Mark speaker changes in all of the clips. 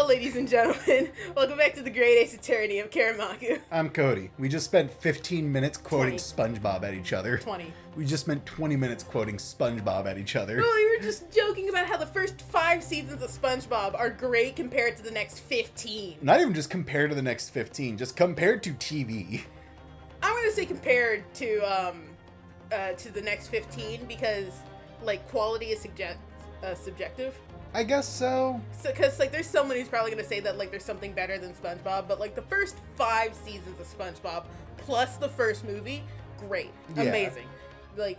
Speaker 1: Hello, ladies and gentlemen. Welcome back to the Great Ace Attorney of Karamaku.
Speaker 2: I'm Cody. We just spent 15 minutes quoting
Speaker 1: 20.
Speaker 2: SpongeBob at each other.
Speaker 1: 20.
Speaker 2: We just spent 20 minutes quoting SpongeBob at each other.
Speaker 1: Well, we were just joking about how the first 5 seasons of SpongeBob are great compared to the next 15.
Speaker 2: Not even just compared to the next 15, just compared to TV.
Speaker 1: I'm gonna say compared to the next 15 because, like, quality is subjective.
Speaker 2: I guess so.
Speaker 1: Because, like, there's someone who's probably going to say that, like, there's something better than SpongeBob, but, like, the first 5 seasons of SpongeBob plus the first movie, great.
Speaker 2: Yeah.
Speaker 1: Amazing. Like,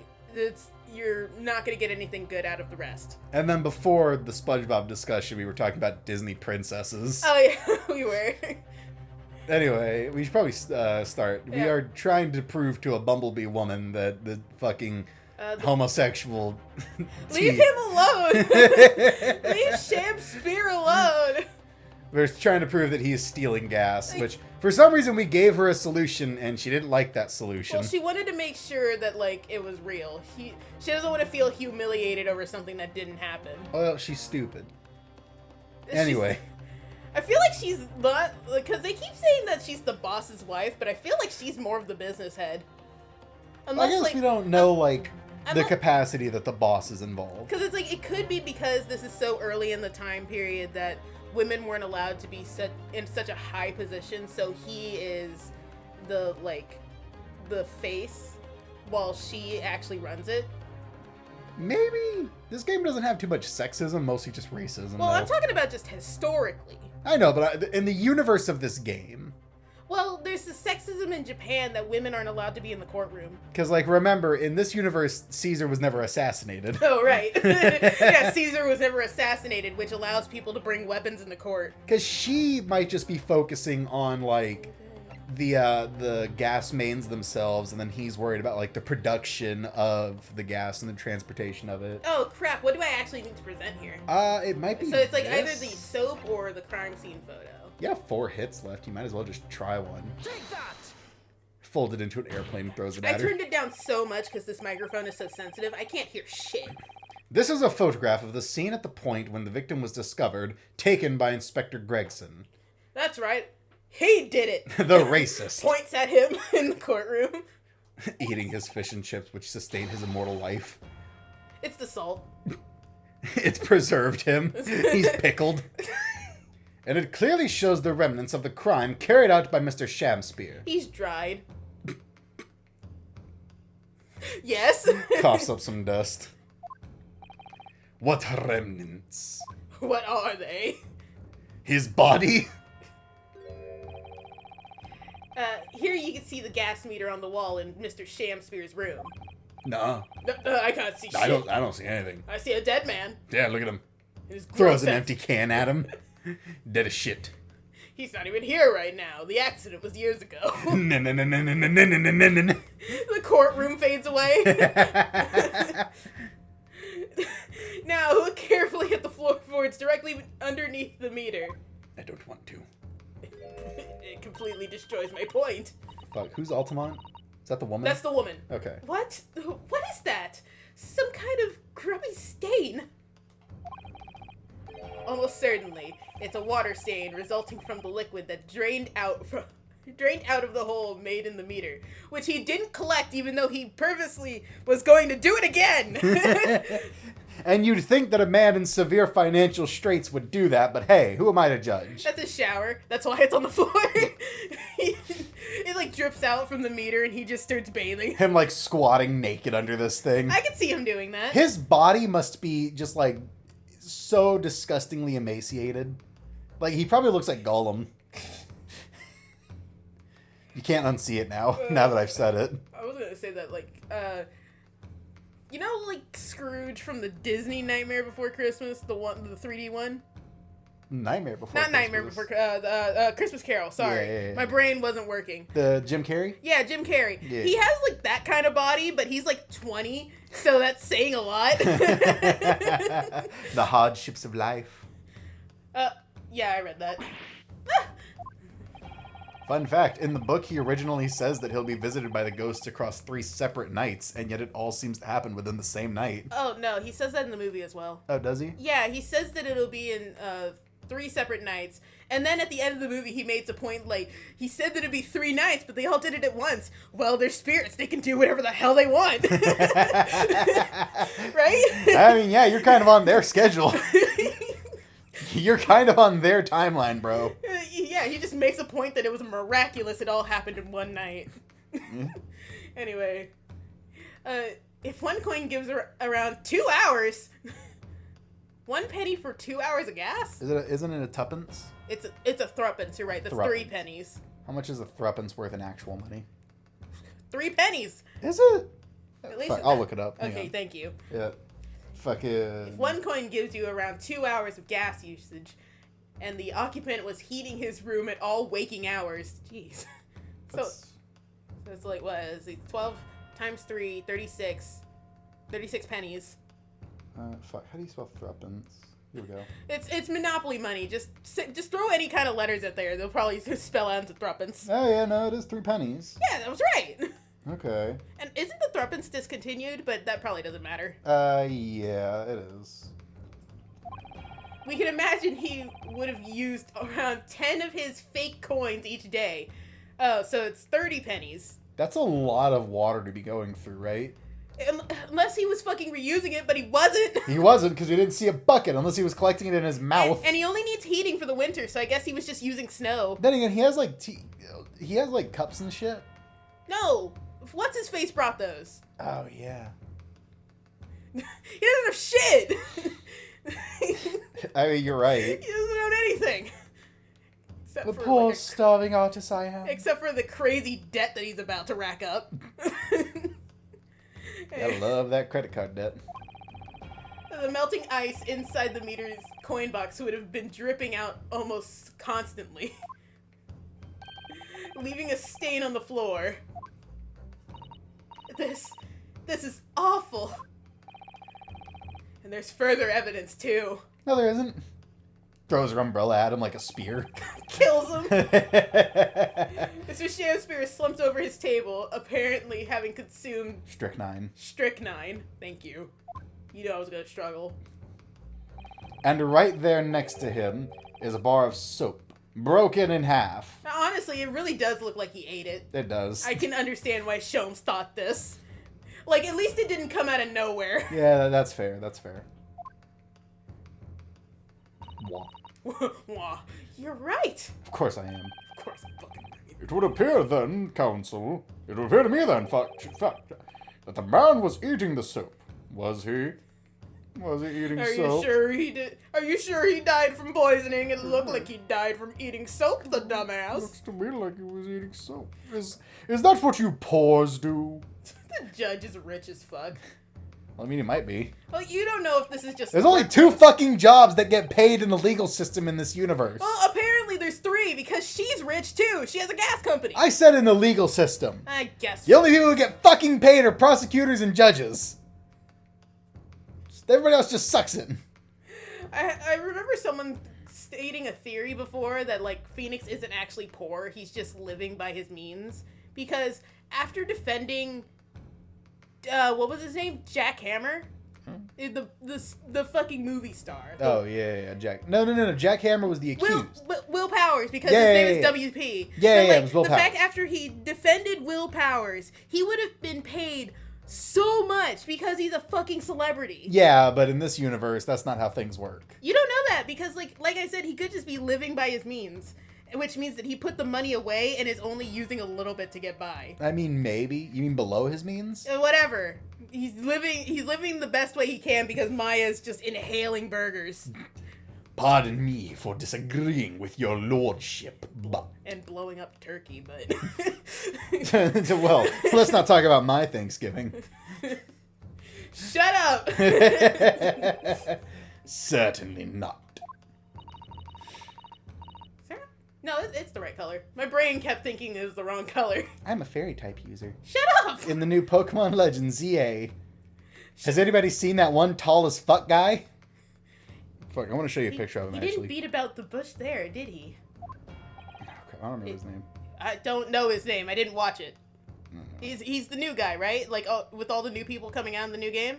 Speaker 1: you're not going to get anything good out of the rest.
Speaker 2: And then before the SpongeBob discussion, we were talking about Disney princesses.
Speaker 1: Oh, yeah, we were.
Speaker 2: Anyway, we should probably start.
Speaker 1: Yeah.
Speaker 2: We are trying to prove to a Bumblebee woman that the fucking homosexual...
Speaker 1: Leave him alone! Leave Shakespeare alone!
Speaker 2: We're trying to prove that he is stealing gas, which, for some reason, we gave her a solution, and she didn't like that solution.
Speaker 1: Well, she wanted to make sure that, like, it was real. She doesn't want to feel humiliated over something that didn't happen.
Speaker 2: Well, she's stupid. Anyway.
Speaker 1: I feel like she's not, because they keep saying that she's the boss's wife, but I feel like she's more of the business head.
Speaker 2: Unless, I guess like, we don't know, the capacity that the boss is involved.
Speaker 1: Because it's like, it could be because this is so early in the time period that women weren't allowed to be in such a high position, so he is the face while she actually runs it.
Speaker 2: Maybe. This game doesn't have too much sexism, mostly just racism.
Speaker 1: Well, I'm talking about just historically.
Speaker 2: I know, but in the universe of this game.
Speaker 1: Well, there's the sexism in Japan that women aren't allowed to be in the courtroom.
Speaker 2: Because, like, remember, in this universe, Caesar was never assassinated.
Speaker 1: Oh, right. Yeah, Caesar was never assassinated, which allows people to bring weapons into court.
Speaker 2: Because she might just be focusing on, like, the gas mains themselves, and then he's worried about, like, the production of the gas and the transportation of it.
Speaker 1: Oh, crap. What do I actually need to present here?
Speaker 2: It might be
Speaker 1: So it's, like,
Speaker 2: this.
Speaker 1: either the soap or the crime scene photo.
Speaker 2: You have 4 hits left. You might as well just try one.
Speaker 3: Take that!
Speaker 2: Fold it into an airplane and throws it at
Speaker 1: I
Speaker 2: her.
Speaker 1: turned it down so much because this microphone is so sensitive, I can't hear shit.
Speaker 2: This is a photograph of the scene at the point when the victim was discovered, taken by Inspector Gregson.
Speaker 1: That's right. He did it.
Speaker 2: The racist.
Speaker 1: Points at him in the courtroom.
Speaker 2: Eating his fish and chips, which sustained his immortal life.
Speaker 1: It's the salt.
Speaker 2: It's preserved him. He's pickled. And it clearly shows the remnants of the crime carried out by Mr. Shamspear.
Speaker 1: He's dried. Yes.
Speaker 2: Coughs up some dust. What remnants?
Speaker 1: What are they?
Speaker 2: His body?
Speaker 1: Here you can see the gas meter on the wall in Mr. Shamspear's room.
Speaker 2: No.
Speaker 1: I can't see shit.
Speaker 2: I don't see anything.
Speaker 1: I see a dead man.
Speaker 2: Yeah, look at him.
Speaker 1: His
Speaker 2: Throws an
Speaker 1: gross
Speaker 2: empty can at him. Dead as shit.
Speaker 1: He's not even here right now. The accident was years ago.
Speaker 2: The
Speaker 1: The courtroom fades away. Now, look carefully at the floorboards directly underneath the meter.
Speaker 2: I don't want to.
Speaker 1: It completely destroys my point.
Speaker 2: Fuck, who's Altamont? Is that the woman?
Speaker 1: That's the woman.
Speaker 2: Okay.
Speaker 1: What? What is that? Some kind of grubby stain. Almost certainly, it's a water stain resulting from the liquid that drained out of the hole made in the meter, which he didn't collect even though he purposely was going to do it again.
Speaker 2: And you'd think that a man in severe financial straits would do that, but hey, who am I to judge?
Speaker 1: That's a shower. That's why it's on the floor. It like drips out from the meter and he just starts bathing.
Speaker 2: Him like squatting naked under this thing.
Speaker 1: I can see him doing that.
Speaker 2: His body must be just like so disgustingly emaciated. Like he probably looks like Gollum. You can't unsee it now that I've said it.
Speaker 1: I was gonna say that, like, you know, like Scrooge from the Disney Nightmare Before Christmas, the 3D one?
Speaker 2: Nightmare Before
Speaker 1: Not
Speaker 2: Christmas.
Speaker 1: Nightmare Before, Christmas Carol, sorry.
Speaker 2: Yeah.
Speaker 1: My brain wasn't working.
Speaker 2: The Jim Carrey?
Speaker 1: Yeah, Jim Carrey.
Speaker 2: Yeah.
Speaker 1: He has, like, that kind of body, but he's, like, 20, so that's saying a lot.
Speaker 2: The hardships of life.
Speaker 1: Yeah, I read that.
Speaker 2: Fun fact, in the book he originally says that he'll be visited by the ghosts across 3 separate nights, and yet it all seems to happen within the same night.
Speaker 1: Oh, no, he says that in the movie as well.
Speaker 2: Oh, does he?
Speaker 1: Yeah, he says that it'll be in 3 separate nights. And then at the end of the movie, he made the point, like, he said that it'd be 3 nights, but they all did it at once. Well, they're spirits. They can do whatever the hell they want. Right?
Speaker 2: I mean, yeah, you're kind of on their schedule. You're kind of on their timeline, bro.
Speaker 1: Yeah, he just makes a point that it was miraculous it all happened in one night. Anyway, if one coin gives around 2 hours, 1 penny for 2 hours of gas?
Speaker 2: Isn't it a tuppence?
Speaker 1: It's a threepence, you're right. That's
Speaker 2: Threepence.
Speaker 1: 3 pennies.
Speaker 2: How much is a threepence worth in actual money?
Speaker 1: 3 pennies.
Speaker 2: Is it?
Speaker 1: At least
Speaker 2: Fuck, I'll look it up. Hang
Speaker 1: Okay,
Speaker 2: on.
Speaker 1: thank you.
Speaker 2: Yeah. Fucking.
Speaker 1: If 1 coin gives you around 2 hours of gas usage, and the occupant was heating his room at all waking hours, jeez. So it's like, what is it? 12 times 3, 36. 36 pennies.
Speaker 2: Fuck. How do you spell threepence? Here we go.
Speaker 1: It's Monopoly money. Just throw any kind of letters out there. They'll probably spell out into threepence.
Speaker 2: Oh yeah, no, it is 3 pennies.
Speaker 1: Yeah, that was right.
Speaker 2: Okay.
Speaker 1: And isn't the threepence discontinued? But that probably doesn't matter.
Speaker 2: Yeah, it is.
Speaker 1: We can imagine he would have used around 10 of his fake coins each day. Oh, so it's 30 pennies.
Speaker 2: That's a lot of water to be going through, right?
Speaker 1: Unless he was fucking reusing it, but he wasn't.
Speaker 2: He wasn't, because we didn't see a bucket, unless he was collecting it in his mouth.
Speaker 1: And he only needs heating for the winter, so I guess he was just using snow.
Speaker 2: Then again, he has like cups and shit.
Speaker 1: No, what's his face brought those?
Speaker 2: Oh yeah.
Speaker 1: He doesn't have shit.
Speaker 2: I mean, you're right.
Speaker 1: He doesn't own anything. Except
Speaker 2: The
Speaker 1: for
Speaker 2: poor
Speaker 1: like
Speaker 2: starving artist I am.
Speaker 1: except for the crazy debt that he's about to rack up.
Speaker 2: I love that credit card debt.
Speaker 1: The melting ice inside the meter's coin box would have been dripping out almost constantly, leaving a stain on the floor. This is awful. And there's further evidence too.
Speaker 2: No, there isn't. Throws her umbrella at him like a spear.
Speaker 1: Kills him. Mr. Shakespeare slumped over his table, apparently having consumed
Speaker 2: Strychnine.
Speaker 1: strychnine. Thank you. You know I was gonna struggle.
Speaker 2: And right there next to him is a bar of soap, broken in half.
Speaker 1: Now, honestly, it really does look like he ate it.
Speaker 2: It does.
Speaker 1: I can understand why Sholmes thought this. Like, at least it didn't come out of nowhere.
Speaker 2: Yeah, that's fair. That's fair. Wah.
Speaker 1: Wah, you're right.
Speaker 2: Of course I am.
Speaker 1: Of course I'm fucking right.
Speaker 2: It would appear then, counsel, it would appear to me then, fact, that the man was eating the soap. Was he? Was he eating
Speaker 1: Are
Speaker 2: soap?
Speaker 1: you sure he did? Are you sure he died from poisoning? It looked like he died from eating soap, the dumbass.
Speaker 2: Looks to me like he was eating soap. Is that what you paws do?
Speaker 1: The judge is rich as fuck.
Speaker 2: Well, I mean, he might be.
Speaker 1: Well, you don't know if this is just...
Speaker 2: There's only 2 fucking jobs that get paid in the legal system in this universe.
Speaker 1: Well, apparently there's 3, because she's rich too. She has a gas company.
Speaker 2: I said in the legal system.
Speaker 1: I guess.
Speaker 2: The only people who get fucking paid are prosecutors and judges. Everybody else just sucks it.
Speaker 1: I remember someone stating a theory before that, like, Phoenix isn't actually poor. He's just living by his means. Because after defending... what was his name? Jack Hammer? The fucking movie star.
Speaker 2: Oh, yeah, Jack. No. Jack Hammer was the accused.
Speaker 1: Will Powers, because
Speaker 2: Yeah,
Speaker 1: his name
Speaker 2: yeah,
Speaker 1: is WP.
Speaker 2: Yeah,
Speaker 1: But,
Speaker 2: it was Will
Speaker 1: the
Speaker 2: Powers.
Speaker 1: fact after he defended Will Powers, he would have been paid so much because he's a fucking celebrity.
Speaker 2: Yeah, but in this universe, that's not how things work.
Speaker 1: You don't know that because, like I said, he could just be living by his means, which means that he put the money away and is only using a little bit to get by.
Speaker 2: I mean, maybe. You mean below his means?
Speaker 1: Whatever. He's living the best way he can because Maya's just inhaling burgers
Speaker 2: Pardon me for disagreeing with your lordship, but...
Speaker 1: and blowing up turkey, but
Speaker 2: Well, let's not talk about my Thanksgiving.
Speaker 1: shut up.
Speaker 2: Certainly not.
Speaker 1: Sarah? No, it's the right color. My brain kept thinking it was the wrong color.
Speaker 2: I'm a fairy type user.
Speaker 1: Shut up!
Speaker 2: In the new Pokemon Legends ZA, has anybody seen that one tall as fuck guy? Fuck, I want to show you a picture of him,
Speaker 1: He
Speaker 2: actually.
Speaker 1: didn't beat about the bush there, did he?
Speaker 2: Okay, I don't remember his name.
Speaker 1: I don't know his name. I didn't watch it. He's the new guy, right? Like, with all the new people coming out in the new game?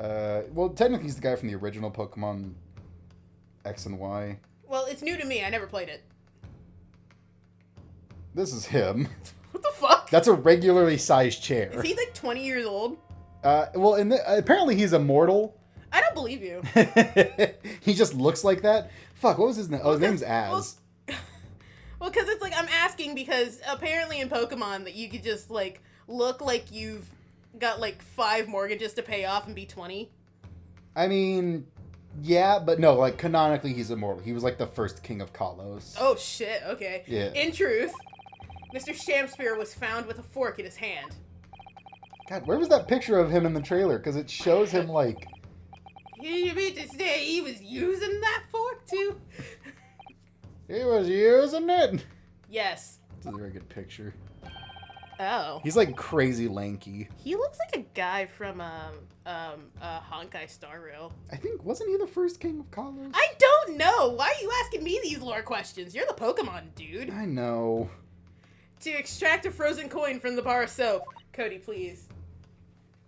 Speaker 2: Well, technically he's the guy from the original Pokemon X and Y.
Speaker 1: Well, it's new to me. I never played it.
Speaker 2: This is him.
Speaker 1: What the fuck?
Speaker 2: That's a regularly sized chair.
Speaker 1: Is he like 20 years old?
Speaker 2: Well, apparently he's immortal.
Speaker 1: I don't believe you.
Speaker 2: He just looks like that. Fuck, what was his name? Oh, his name's Az.
Speaker 1: Well, because it's like, I'm asking because apparently in Pokemon that you could just, like, look like you've got, like, 5 mortgages to pay off and be 20.
Speaker 2: I mean, yeah, but no, like, canonically he's immortal. He was, like, the first king of Kalos.
Speaker 1: Oh, shit, okay.
Speaker 2: Yeah.
Speaker 1: In truth, Mr. Shamspear was found with a fork in his hand.
Speaker 2: God, where was that picture of him in the trailer? Because it shows him, like...
Speaker 1: You mean to say he was using that fork, too?
Speaker 2: He was using it.
Speaker 1: Yes.
Speaker 2: This is a very good picture.
Speaker 1: Oh.
Speaker 2: He's like crazy lanky.
Speaker 1: He looks like a guy from Honkai Star Rail.
Speaker 2: I think, wasn't he the first king of Kalos?
Speaker 1: I don't know. Why are you asking me these lore questions? You're the Pokemon dude.
Speaker 2: I know.
Speaker 1: To extract a frozen coin from the bar of soap. Cody, please.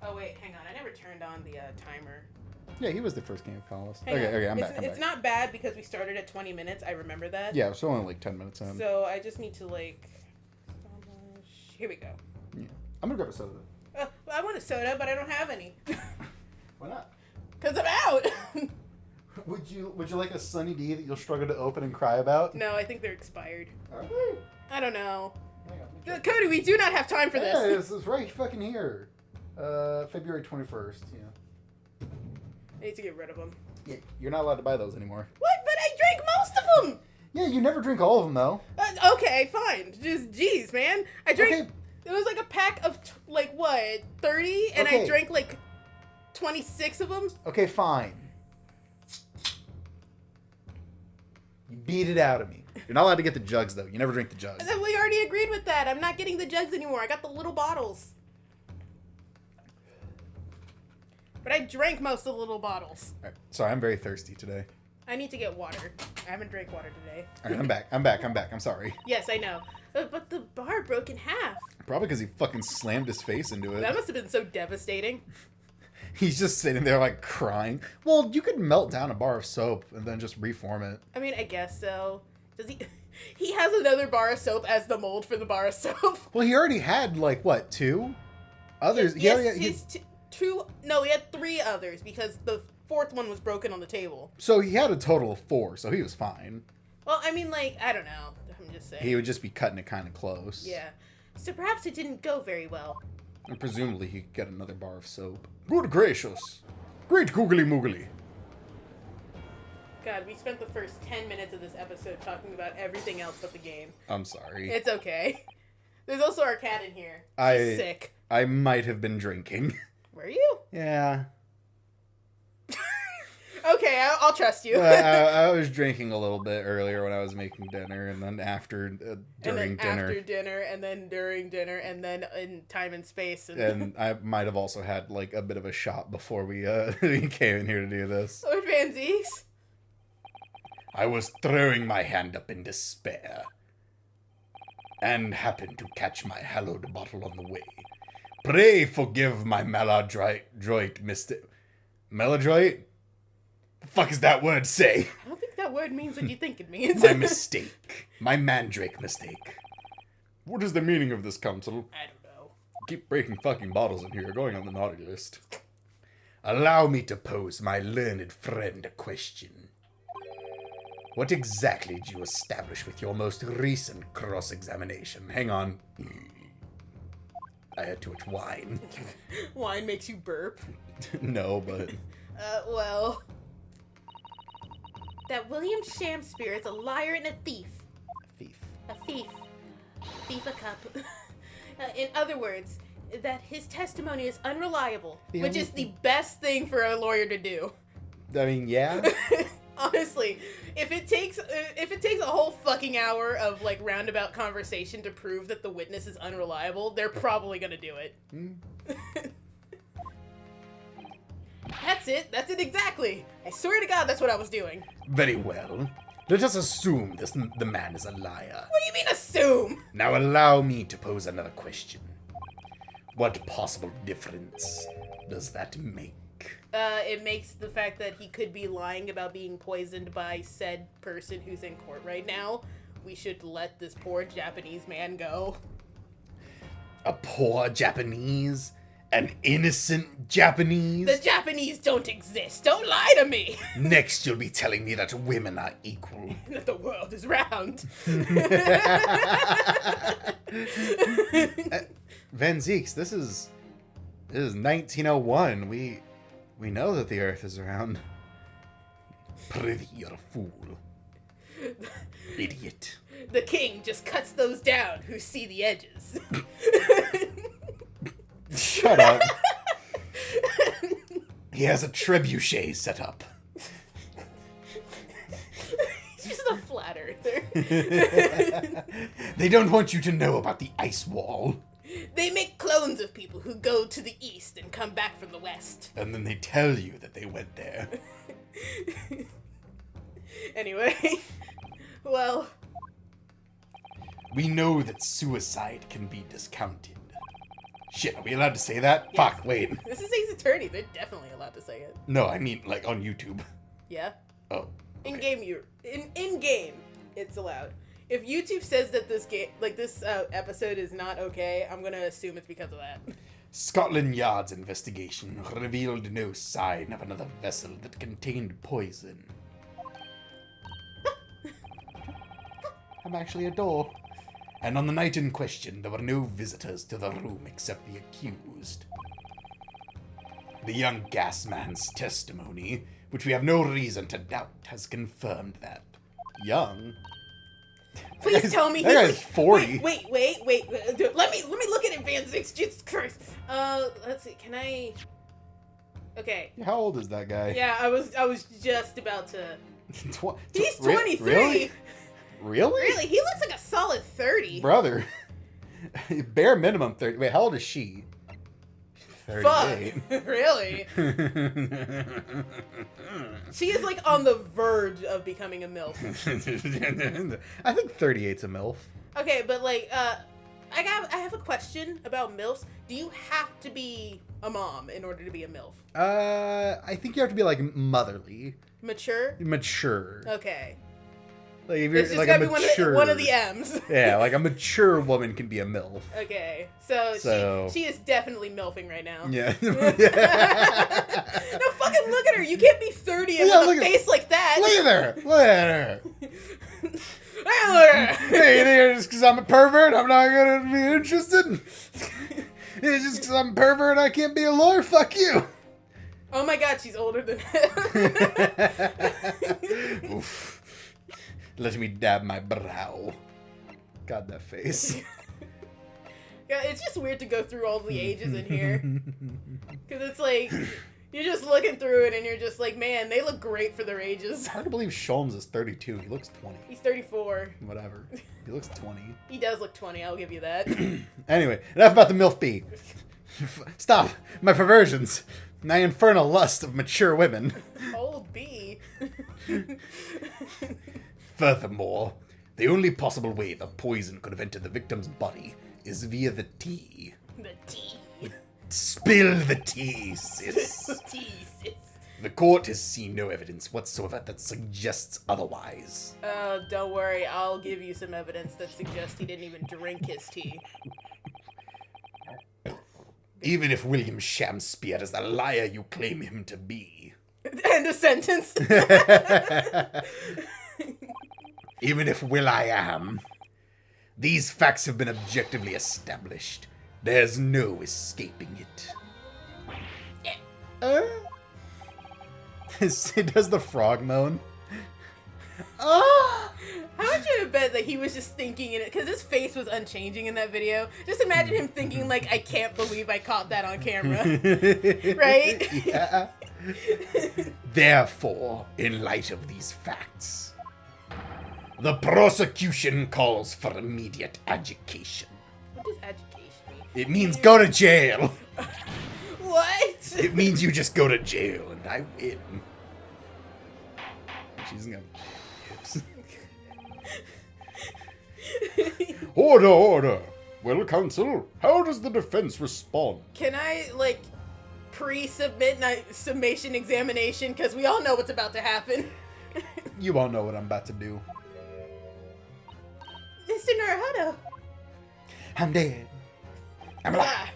Speaker 1: Oh wait, hang on. I never turned on the timer.
Speaker 2: Yeah, he was the first king of Kalos.
Speaker 1: Hang on.
Speaker 2: Okay, I'm
Speaker 1: it's,
Speaker 2: back.
Speaker 1: It's not bad because we started at 20 minutes. I remember that.
Speaker 2: Yeah, it's only like 10 minutes in.
Speaker 1: So I just need to like... Here we go.
Speaker 2: Yeah. I'm gonna grab a soda.
Speaker 1: Well, I want a soda, but I don't have any.
Speaker 2: Why not?
Speaker 1: Because I'm out.
Speaker 2: Would you like a Sunny D that you'll struggle to open and cry about?
Speaker 1: No, I think they're expired.
Speaker 2: Are they?
Speaker 1: I don't know.
Speaker 2: Hang on,
Speaker 1: Cody, we do not have time for
Speaker 2: yeah,
Speaker 1: this.
Speaker 2: it's right fucking here. February 21st, yeah.
Speaker 1: I need to get rid of them.
Speaker 2: Yeah, you're not allowed to buy those anymore.
Speaker 1: What? But I drank most of them!
Speaker 2: Yeah, you never drink all of them, though.
Speaker 1: Okay, fine. Just, jeez, man. I drank...
Speaker 2: Okay.
Speaker 1: It was like a pack of, like, what, 30? And
Speaker 2: Okay.
Speaker 1: I drank, like, 26 of them?
Speaker 2: Okay, fine. You beat it out of me. You're not allowed to get the jugs, though. You never drink the jugs.
Speaker 1: We already agreed with that. I'm not getting the jugs anymore. I got the little bottles. But I drank most of the little bottles.
Speaker 2: All right. Sorry, I'm very thirsty today.
Speaker 1: I need to get water. I haven't drank water today.
Speaker 2: All right, I'm back. I'm sorry.
Speaker 1: Yes, I know. But the bar broke in half.
Speaker 2: Probably because he fucking slammed his face into it.
Speaker 1: That must have been so devastating.
Speaker 2: He's just sitting there, like, crying. Well, you could melt down a bar of soap and then just reform it.
Speaker 1: I mean, I guess so. Does he... He has another bar of soap as the mold for the bar of soap.
Speaker 2: Well, he already had, like, what, 2? Others...
Speaker 1: Yes,
Speaker 2: he
Speaker 1: his two... No, he had 3 others because the 4th one was broken on the table.
Speaker 2: So he had a total of 4, so he was fine.
Speaker 1: Well, I mean, like, I don't know. I'm just saying.
Speaker 2: He would just be cutting it kind of close.
Speaker 1: Yeah. So perhaps it didn't go very well.
Speaker 2: And presumably he could get another bar of soap. Good gracious. Great googly moogly.
Speaker 1: God, we spent the first 10 minutes of this episode talking about everything else but the game.
Speaker 2: I'm sorry.
Speaker 1: It's okay. There's also our cat in here.
Speaker 2: I-
Speaker 1: She's sick.
Speaker 2: I might have been drinking.
Speaker 1: Were you?
Speaker 2: Yeah.
Speaker 1: Okay, I'll trust you.
Speaker 2: I was drinking a little bit earlier when I was making dinner, and then after, during
Speaker 1: and then
Speaker 2: dinner.
Speaker 1: after dinner, and then during dinner, and then in time and space.
Speaker 2: And I might have also had, like, a bit of a shot before we we came in here to do this.
Speaker 1: Lord Van Zeeks?
Speaker 2: I was throwing my hand up in despair, and happened to catch my hallowed bottle on the way. Pray forgive my maladroit mistake. Maladroit? The fuck is that word say?
Speaker 1: I don't think that word means what you think it means.
Speaker 2: My mistake. My mandrake mistake. What is the meaning of this, council?
Speaker 1: I don't know.
Speaker 2: Keep breaking fucking bottles in here. You're going on the naughty list. Allow me to pose my learned friend a question. What exactly did you establish with your most recent cross-examination? Hang on. I had too much wine.
Speaker 1: Wine makes you burp.
Speaker 2: No, but...
Speaker 1: Well... That William Shamspear is a liar and a thief.
Speaker 2: Thief.
Speaker 1: A thief. Thief a cup. In other words, that his testimony is unreliable,
Speaker 2: The
Speaker 1: which
Speaker 2: only-
Speaker 1: is the best thing for a lawyer to do.
Speaker 2: I mean, yeah.
Speaker 1: Honestly, if it takes a whole fucking hour of like roundabout conversation to prove that the witness is unreliable, they're probably gonna do it. That's it. That's it exactly. I swear to God, that's what I was doing.
Speaker 2: Very well. Let us assume the man is a liar.
Speaker 1: What do you mean assume?
Speaker 2: Now allow me to pose another question. What possible difference does that make? make?
Speaker 1: It makes the fact that he could be lying about being poisoned by said person who's in court right now. We should let this poor Japanese man go.
Speaker 2: A poor Japanese? An innocent Japanese?
Speaker 1: The Japanese don't exist. Don't lie to me.
Speaker 2: Next, you'll be telling me that women are equal.
Speaker 1: That the world is round.
Speaker 2: Van Zeeks, this is 1901. We know that the Earth is round. Prithee, you're a fool. Idiot.
Speaker 1: The king just cuts those down who see the edges.
Speaker 2: Shut up. He has a trebuchet set up.
Speaker 1: He's just a flat earther.
Speaker 2: They don't want you to know about the ice wall.
Speaker 1: They make clones of people who go to the east and come back from the west.
Speaker 2: And then they tell you that they went there.
Speaker 1: Anyway, well...
Speaker 2: We know that suicide can be discounted. Shit, are we allowed to say that?
Speaker 1: Yes.
Speaker 2: Fuck, wait.
Speaker 1: This is Ace Attorney. They're definitely allowed to say it.
Speaker 2: No, I mean, like, on YouTube.
Speaker 1: Yeah?
Speaker 2: Oh.
Speaker 1: In-game, in-game, it's allowed. If YouTube says that this game, like, this episode is not okay, I'm gonna assume it's because of that.
Speaker 2: Scotland Yard's investigation revealed no sign of another vessel that contained poison. I'm actually a door. And on the night in question, there were no visitors to the room except the accused. The young gas man's testimony, which we have no reason to doubt, has confirmed that. Young?
Speaker 1: Please tell me
Speaker 2: that guy's 40.
Speaker 1: Wait. Let me look at Advanced Six. Jesus Christ. Let's see. Can I? Okay.
Speaker 2: How old is that guy?
Speaker 1: Yeah, I was just about to. He's 23.
Speaker 2: Really? Really?
Speaker 1: Really? He looks like a solid 30.
Speaker 2: Brother. Bare minimum 30. Wait, how old is she? 38.
Speaker 1: Fuck. Really? She is like on the verge of becoming a MILF.
Speaker 2: I think 38's a MILF.
Speaker 1: Okay, but like, I have a question about MILFs. Do you have to be a mom in order to be a MILF?
Speaker 2: I think you have to be like motherly.
Speaker 1: Mature?
Speaker 2: Mature.
Speaker 1: Okay.
Speaker 2: Like if you're
Speaker 1: It's just
Speaker 2: like
Speaker 1: gotta
Speaker 2: a
Speaker 1: be
Speaker 2: mature
Speaker 1: one of the M's.
Speaker 2: Yeah, like a mature woman can be a MILF.
Speaker 1: Okay. So she is definitely MILFing right now.
Speaker 2: Yeah.
Speaker 1: No, fucking look at her. You can't be 30 and with a face like that.
Speaker 2: Look at her. Look at her.
Speaker 1: Hey, look at her.
Speaker 2: Hey, you think just because I'm a pervert, I'm not gonna be interested? It's just because I'm a pervert, I can't be a lawyer? Fuck you.
Speaker 1: Oh my god, she's older than him.
Speaker 2: Oof. Let me dab my brow. God, that face.
Speaker 1: Yeah, it's just weird to go through all the ages in here. Because it's like, you're just looking through it and you're just like, man, they look great for their ages.
Speaker 2: It's hard to believe Sholmes is 32. He looks 20.
Speaker 1: He's 34.
Speaker 2: Whatever. He looks 20.
Speaker 1: He does look 20, I'll give you that.
Speaker 2: Anyway, enough about the MILF B. Stop. My perversions. My infernal lust of mature women.
Speaker 1: Old B.
Speaker 2: Furthermore, the only possible way the poison could have entered the victim's body is via the tea.
Speaker 1: The tea.
Speaker 2: Spill the tea, sis.
Speaker 1: The tea, sis.
Speaker 2: The court has seen no evidence whatsoever that suggests otherwise.
Speaker 1: Don't worry, I'll give you some evidence that suggests he didn't even drink his tea.
Speaker 2: Even if William Shamspeare is the liar you claim him to be.
Speaker 1: End of sentence.
Speaker 2: Even if Will.i.am. These facts have been objectively established. There's no escaping it. It does the frog moan.
Speaker 1: How much you bet that he was just thinking in it? Because his face was unchanging in that video. Just imagine him thinking like, I can't believe I caught that on camera. Right?
Speaker 2: Yeah. Therefore, in light of these facts, the prosecution calls for immediate adjudication.
Speaker 1: What does adjudication mean?
Speaker 2: It means go to jail.
Speaker 1: What?
Speaker 2: It means you just go to jail and I win. She's gonna hips. Order. Well, counsel, how does the defense respond?
Speaker 1: Can I, like, summation examination because we all know what's about to happen.
Speaker 2: You all know what I'm about to do.
Speaker 1: Mr. Naruhodo.
Speaker 2: I'm dead. I'm alive.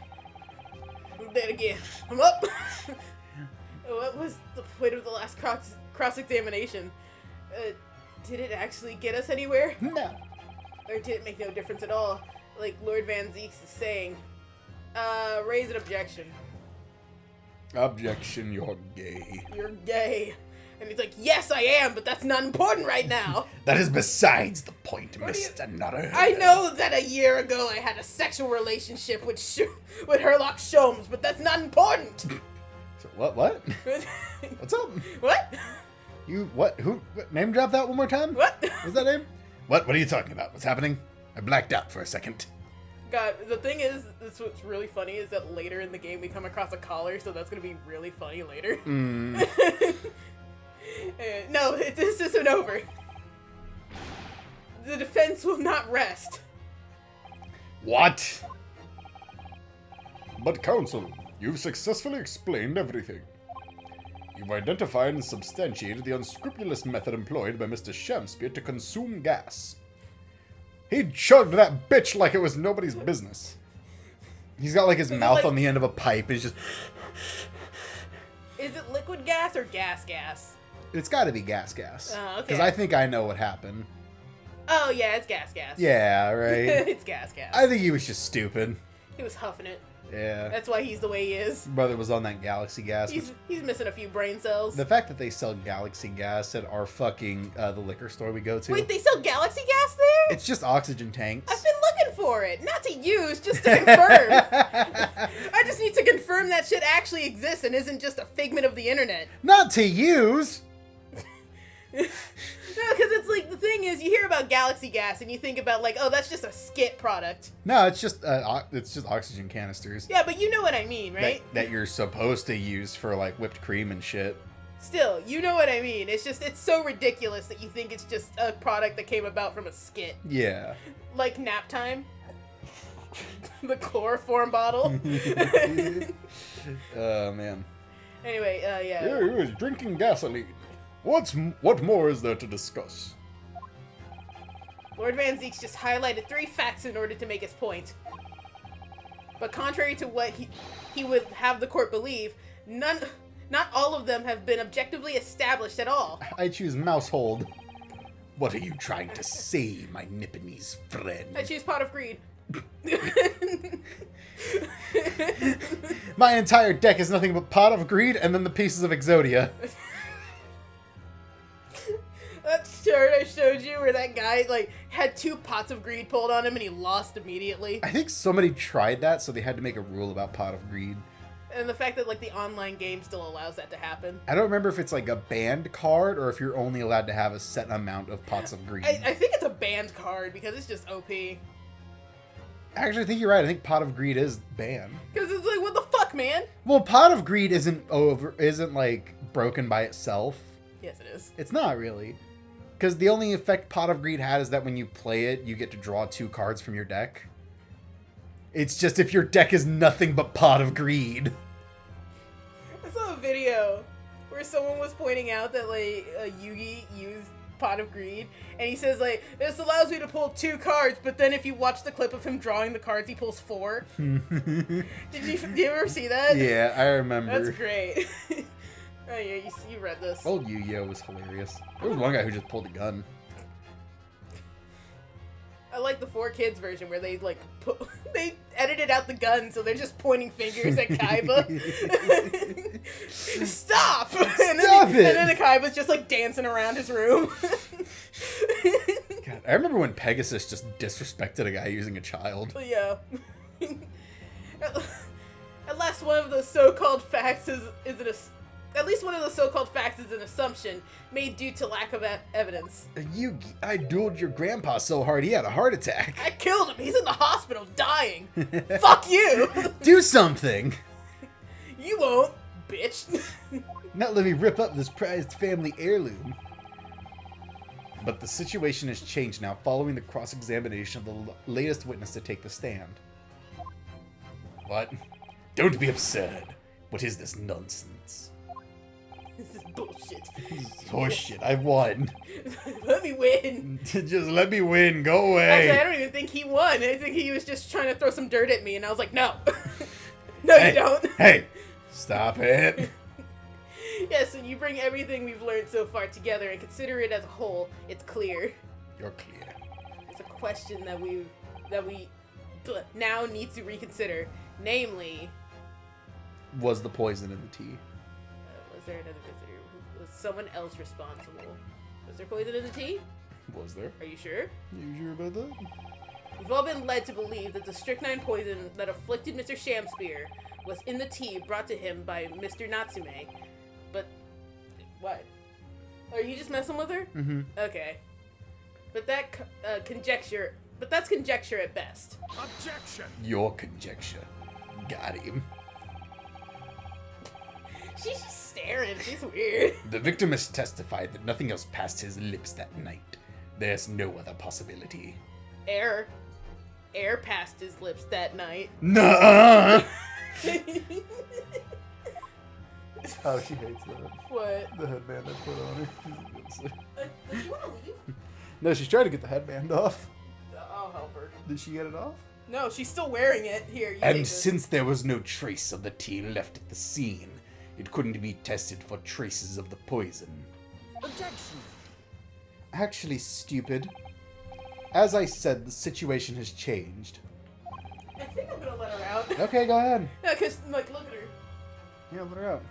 Speaker 1: I'm dead again. I'm up. What was the point of the last cross-examination? Did it actually get us anywhere?
Speaker 2: No.
Speaker 1: Or did it make no difference at all? Like Lord Van Zeeks is saying. Raise an objection.
Speaker 2: Objection, you're gay.
Speaker 1: You're gay. And he's like, yes, I am, but that's not important right now.
Speaker 2: That is besides the point,
Speaker 1: What
Speaker 2: Mr. Nutter.
Speaker 1: I know that a year ago I had a sexual relationship with Herlock Sholmes, but that's not important.
Speaker 2: So what? What's up?
Speaker 1: What?
Speaker 2: You, what? Who? What, name drop that one more time?
Speaker 1: What?
Speaker 2: What's that name? What are you talking about? What's happening? I blacked out for a second.
Speaker 1: God, the thing is, that's what's really funny is that later in the game we come across a collar, so that's gonna be really funny later. No, this isn't over. The defense will not rest.
Speaker 2: What? But Counsel, you've successfully explained everything. You've identified and substantiated the unscrupulous method employed by Mr. Shamspear to consume gas. He chugged that bitch like it was nobody's business. He's got like his mouth on the end of a pipe and he's just...
Speaker 1: Is it liquid gas or gas?
Speaker 2: It's gotta be gas.
Speaker 1: Oh, okay.
Speaker 2: Because I think I know what happened.
Speaker 1: Oh, yeah, it's gas.
Speaker 2: Yeah, right?
Speaker 1: It's gas.
Speaker 2: I think he was just stupid.
Speaker 1: He was huffing it.
Speaker 2: Yeah.
Speaker 1: That's why he's the way he is.
Speaker 2: Brother was on that Galaxy gas.
Speaker 1: He's missing a few brain cells.
Speaker 2: The fact that they sell Galaxy gas at our fucking, the liquor store we go to.
Speaker 1: Wait, they sell Galaxy gas there?
Speaker 2: It's just oxygen tanks.
Speaker 1: I've been looking for it. Not to use, just to confirm. I just need to confirm that shit actually exists and isn't just a figment of the internet.
Speaker 2: Not to use!
Speaker 1: No, because it's like, the thing is, you hear about Galaxy gas and you think about like, oh, that's just a skit product.
Speaker 2: No, it's just oxygen canisters.
Speaker 1: Yeah, but you know what I mean, right?
Speaker 2: That you're supposed to use for like whipped cream and shit.
Speaker 1: Still, you know what I mean. It's just, it's so ridiculous that you think it's just a product that came about from a skit.
Speaker 2: Yeah.
Speaker 1: Like nap time. The chloroform bottle.
Speaker 2: Oh, man.
Speaker 1: Anyway, yeah.
Speaker 2: Yeah, he was drinking gasoline. What more is there to discuss?
Speaker 1: Lord Van Zeeks just highlighted 3 facts in order to make his point. But contrary to what he would have the court believe, not all of them have been objectively established at all.
Speaker 2: I choose Mousehold. What are you trying to say, my Nipponese friend?
Speaker 1: I choose Pot of Greed.
Speaker 2: My entire deck is nothing but Pot of Greed and then the pieces of Exodia.
Speaker 1: That chart I showed you where that guy like had 2 pots of greed pulled on him and he lost immediately.
Speaker 2: I think somebody tried that, so they had to make a rule about Pot of Greed.
Speaker 1: And the fact that like the online game still allows that to happen.
Speaker 2: I don't remember if it's like a banned card or if you're only allowed to have a set amount of pots of greed.
Speaker 1: I think it's a banned card because it's just OP.
Speaker 2: Actually, I think you're right. I think Pot of Greed is banned.
Speaker 1: Because it's like, what the fuck, man?
Speaker 2: Well, Pot of Greed isn't like broken by itself.
Speaker 1: Yes, it is.
Speaker 2: It's not really. Because the only effect Pot of Greed had is that when you play it, you get to draw 2 cards from your deck. It's just if your deck is nothing but Pot of Greed.
Speaker 1: I saw a video where someone was pointing out that like Yugi used Pot of Greed, and he says like, this allows you to pull 2 cards, but then if you watch the clip of him drawing the cards, he pulls 4. Did you ever see that?
Speaker 2: Yeah, I remember.
Speaker 1: That's great. Oh yeah, you read this.
Speaker 2: Old Yu-Gi-Oh was hilarious. There was one guy who just pulled a gun.
Speaker 1: I like the 4Kids version where they like they edited out the gun, so they're just pointing fingers at Kaiba. Stop!
Speaker 2: Stop it!
Speaker 1: And then the Kaiba's just like dancing around his room.
Speaker 2: God, I remember when Pegasus just disrespected a guy using a child.
Speaker 1: Yeah. At least one of the so-called facts is an assumption made due to lack of evidence.
Speaker 2: Yugi, I dueled your grandpa so hard he had a heart attack.
Speaker 1: I killed him. He's in the hospital dying. Fuck you.
Speaker 2: Do something.
Speaker 1: You won't, bitch.
Speaker 2: Not let me rip up this prized family heirloom. But the situation has changed now following the cross-examination of the latest witness to take the stand. What? Don't be absurd. What is this nonsense?
Speaker 1: This is bullshit.
Speaker 2: Horseshit, I won.
Speaker 1: Let me win.
Speaker 2: Just let me win, go away.
Speaker 1: Actually, I don't even think he won. I think he was just trying to throw some dirt at me, and I was like, no. No,
Speaker 2: Hey,
Speaker 1: you don't.
Speaker 2: Hey, stop it.
Speaker 1: Yes, when you bring everything we've learned so far together and consider it as a whole, it's clear.
Speaker 2: You're clear.
Speaker 1: It's a question that we now need to reconsider. Namely,
Speaker 2: Was the poison in the tea?
Speaker 1: was there another visitor? Was someone else responsible? Was there poison in the tea?
Speaker 2: Was there?
Speaker 1: Are you sure?
Speaker 2: You sure about that?
Speaker 1: We've all been led to believe that the strychnine poison that afflicted Mr. Shamspear was in the tea brought to him by Mr. Natsume. But, what? Are you just messing with her?
Speaker 2: Mm-hmm.
Speaker 1: Okay. But that's conjecture at best.
Speaker 3: Objection!
Speaker 2: Your conjecture. Got him.
Speaker 1: She's just staring. She's weird.
Speaker 2: The victim has testified that nothing else passed his lips that night. There's no other possibility.
Speaker 1: Air passed his lips that night.
Speaker 2: Nuh-uh! Oh, she hates that.
Speaker 1: What?
Speaker 2: The headband I put on her.
Speaker 1: Does she want to leave?
Speaker 2: No, she's trying to get the headband off.
Speaker 1: I'll help her.
Speaker 2: Did she get it off?
Speaker 1: No, she's still wearing it. Here, you take
Speaker 2: And
Speaker 1: this.
Speaker 2: since there was no trace of the tea left at the scene, it couldn't be tested for traces of the poison.
Speaker 3: Objection!
Speaker 2: Actually, stupid. As I said, the situation has changed.
Speaker 1: I think I'm gonna let her out.
Speaker 2: Okay, go ahead.
Speaker 1: Yeah, cause like, look at her.
Speaker 2: Yeah, let her out.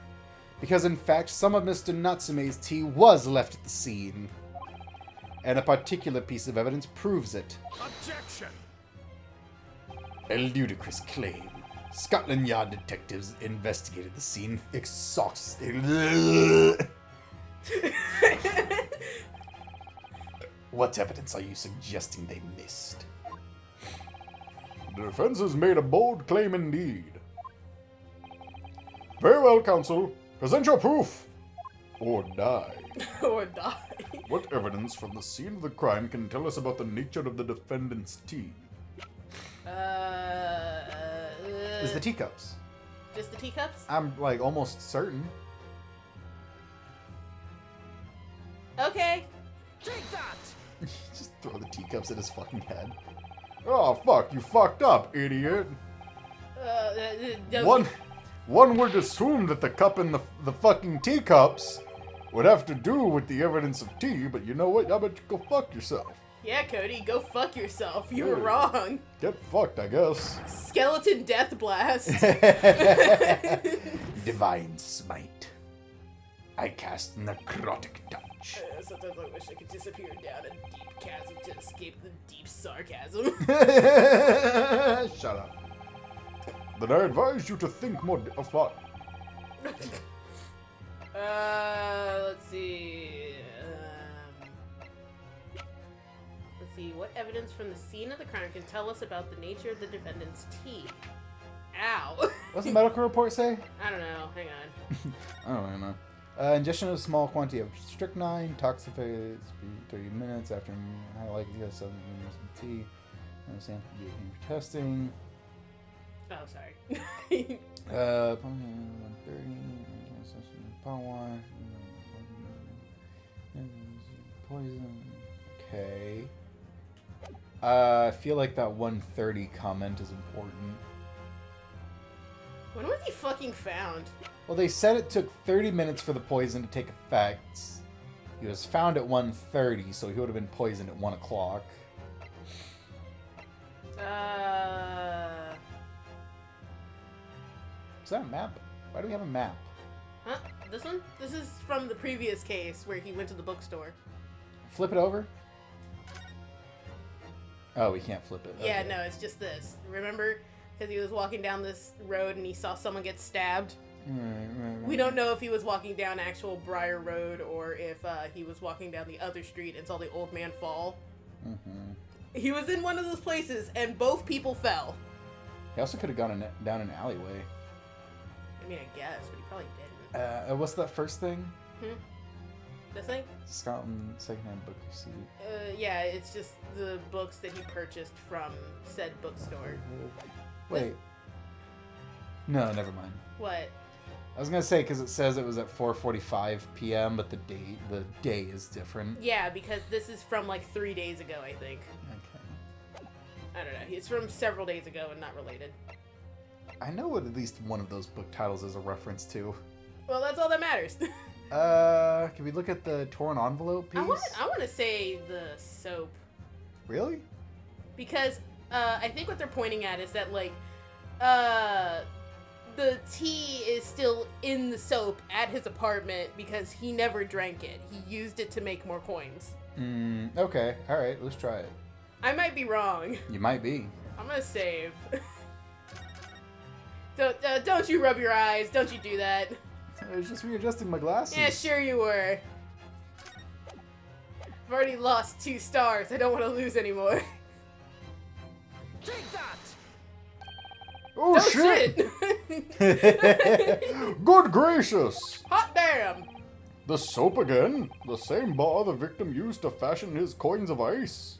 Speaker 2: Because in fact, some of Mr. Natsume's tea was left at the scene. And a particular piece of evidence proves it.
Speaker 3: Objection!
Speaker 2: A ludicrous claim. Scotland Yard detectives investigated the scene exhaustively. What evidence are you suggesting they missed? The defense has made a bold claim indeed. Very well, counsel. Present your proof. Or die.
Speaker 1: Or die.
Speaker 2: What evidence from the scene of the crime can tell us about the nature of the defendant's tea? It's the teacups.
Speaker 1: Just the teacups?
Speaker 2: I'm like almost certain.
Speaker 1: Okay.
Speaker 3: Take that!
Speaker 2: Just throw the teacups at his fucking head. Oh fuck, you fucked up, idiot. One would assume that the cup and the fucking teacups would have to do with the evidence of tea, but you know what? How about you go fuck yourself?
Speaker 1: Yeah, Cody, go fuck yourself. You were
Speaker 2: Yeah.
Speaker 1: wrong.
Speaker 2: Get fucked, I guess.
Speaker 1: Skeleton death blast.
Speaker 2: Divine smite. I cast necrotic touch.
Speaker 1: Sometimes I wish I could disappear down a deep chasm to escape the deep sarcasm.
Speaker 2: Shut up. Then I advise you to think more of what?
Speaker 1: Let's see. Let's see. What evidence from the scene of the crime can tell us about the nature of the defendant's tea? Ow.
Speaker 2: What's the medical report say?
Speaker 1: I don't know. Hang on.
Speaker 2: I don't know. Ingestion of a small quantity of strychnine, toxifies 30 minutes after high likelihood of 7 minutes of tea. And the sample being for testing.
Speaker 1: Oh, sorry.
Speaker 2: 130. Power wash. Poison. Okay. I feel like that 130 comment is important.
Speaker 1: When was he fucking found?
Speaker 2: Well, they said it took 30 minutes for the poison to take effect. He was found at 1:30, so he would have been poisoned at 1 o'clock. Is that a map? Why do we have a map?
Speaker 1: Huh? This one? This is from the previous case where he went to the bookstore.
Speaker 2: Flip it over? Oh, we can't flip it.
Speaker 1: Yeah,
Speaker 2: Okay.
Speaker 1: no, it's just this. Remember? Because he was walking down this road and he saw someone get stabbed.
Speaker 2: Right.
Speaker 1: We don't know if he was walking down actual Briar Road or if he was walking down the other street and saw the old man fall.
Speaker 2: Mm-hmm.
Speaker 1: He was in one of those places and both people fell.
Speaker 2: He also could have gone down an alleyway.
Speaker 1: I mean, I guess, but he probably didn't.
Speaker 2: What's that first thing?
Speaker 1: This thing?
Speaker 2: Scotland secondhand book receipt.
Speaker 1: Yeah, it's just the books that he purchased from said bookstore.
Speaker 2: Wait. No, never mind.
Speaker 1: What?
Speaker 2: I was gonna say because it says it was at 4:45 p.m., but the day is different.
Speaker 1: Yeah, because this is from like 3 days ago, I think.
Speaker 2: Okay.
Speaker 1: I don't know. It's from several days ago and not related.
Speaker 2: I know what at least one of those book titles is a reference to.
Speaker 1: Well, that's all that matters.
Speaker 2: Can we look at the torn envelope piece?
Speaker 1: I want to say the soap.
Speaker 2: Really?
Speaker 1: Because I think what they're pointing at is that, like, the tea is still in the soap at his apartment because he never drank it. He used it to make more coins.
Speaker 2: Okay. All right, let's try it.
Speaker 1: I might be wrong.
Speaker 2: You might be.
Speaker 1: I'm gonna save. Don't you rub your eyes. Don't you do that.
Speaker 2: I was just readjusting my glasses.
Speaker 1: Yeah, sure you were. I've already lost 2 stars. I don't want to lose anymore.
Speaker 3: Take that!
Speaker 2: Oh, shit! Good gracious!
Speaker 1: Hot damn!
Speaker 2: The soap again? The same bar the victim used to fashion his coins of ice?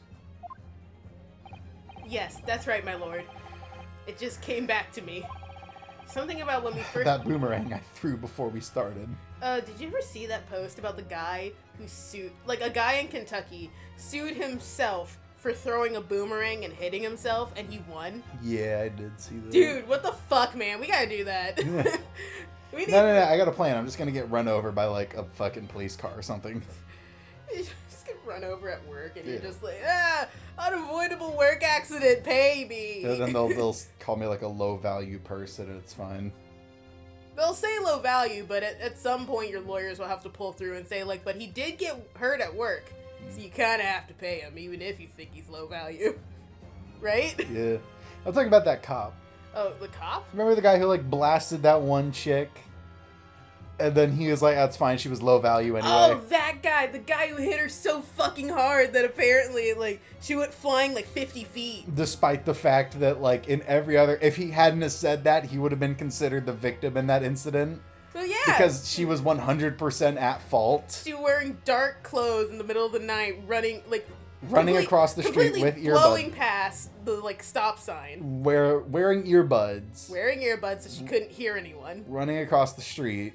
Speaker 1: Yes, that's right, my lord. It just came back to me. Something about when we first...
Speaker 2: That boomerang I threw before we started.
Speaker 1: Did you ever see that post about the guy who sued... Like, a guy in Kentucky sued himself for throwing a boomerang and hitting himself, and he won?
Speaker 2: Yeah, I did see that.
Speaker 1: Dude, what the fuck, man? We gotta do that. We need...
Speaker 2: No, I got a plan. I'm just gonna get run over by, like, a fucking police car or something.
Speaker 1: You just get run over at work, and
Speaker 2: Yeah.
Speaker 1: you're just like, unavoidable work accident, pay me.
Speaker 2: And then they'll call me, like, a low-value person, and it's fine.
Speaker 1: They'll say low value, but at some point your lawyers will have to pull through and say, like, but he did get hurt at work, so you kind of have to pay him, even if you think he's low value. Right?
Speaker 2: Yeah. I'm talking about that cop.
Speaker 1: Oh, the cop?
Speaker 2: Remember the guy who, like, blasted that one chick? And then he was like, that's fine, she was low value anyway.
Speaker 1: Oh, that guy! The guy who hit her so fucking hard that apparently, like, she went flying like 50 feet.
Speaker 2: Despite the fact that, like, in every other... If he hadn't have said that, he would have been considered the victim in that incident.
Speaker 1: So yeah.
Speaker 2: Because she was 100% at fault.
Speaker 1: She was wearing dark clothes in the middle of the night, running
Speaker 2: Across the street with earbuds.
Speaker 1: blowing past the, like, stop sign.
Speaker 2: Wearing earbuds.
Speaker 1: Wearing earbuds so she couldn't hear anyone.
Speaker 2: Running across the street.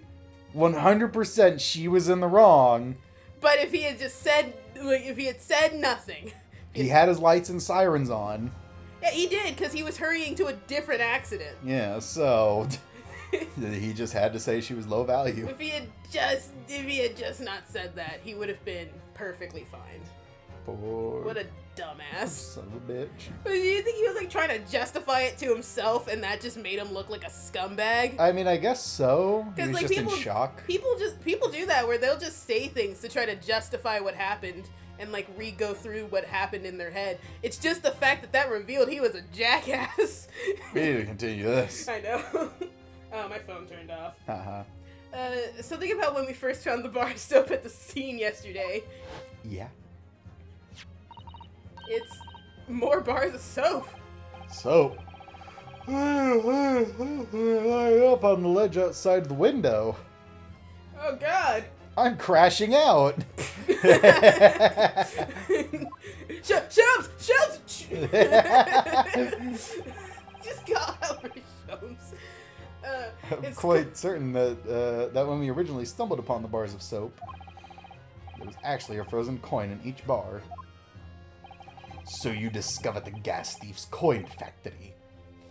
Speaker 2: 100% she was in the wrong.
Speaker 1: But if he had just said, like, if he had said nothing.
Speaker 2: He had his lights and sirens on.
Speaker 1: Yeah, he did, because he was hurrying to a different accident.
Speaker 2: Yeah, so... he just had to say she was low value.
Speaker 1: If he had just not said that, he would have been perfectly fine.
Speaker 2: Poor
Speaker 1: What a dumbass.
Speaker 2: son of a bitch.
Speaker 1: Do you think he was, like, trying to justify it to himself, and that just made him look like a scumbag?
Speaker 2: I mean, I guess so. He
Speaker 1: 'Cause,
Speaker 2: was
Speaker 1: like,
Speaker 2: just
Speaker 1: people-
Speaker 2: in shock.
Speaker 1: People do that, where they'll just say things to try to justify what happened, and, like, re-go through what happened in their head. It's just the fact that revealed he was a jackass.
Speaker 2: We need to continue this.
Speaker 1: I know. Oh, my phone turned off.
Speaker 2: Haha.
Speaker 1: Something about when we first found the bar soap at the scene yesterday.
Speaker 2: Yeah.
Speaker 1: It's more bars of soap.
Speaker 2: So, line up on the ledge outside the window.
Speaker 1: Oh, God.
Speaker 2: I'm crashing out.
Speaker 1: Shelves! Just got over shelves.
Speaker 2: I'm
Speaker 1: It's
Speaker 2: quite certain that that when we originally stumbled upon the bars of soap, there was actually a frozen coin in each bar. So you discovered the gas thief's coin factory.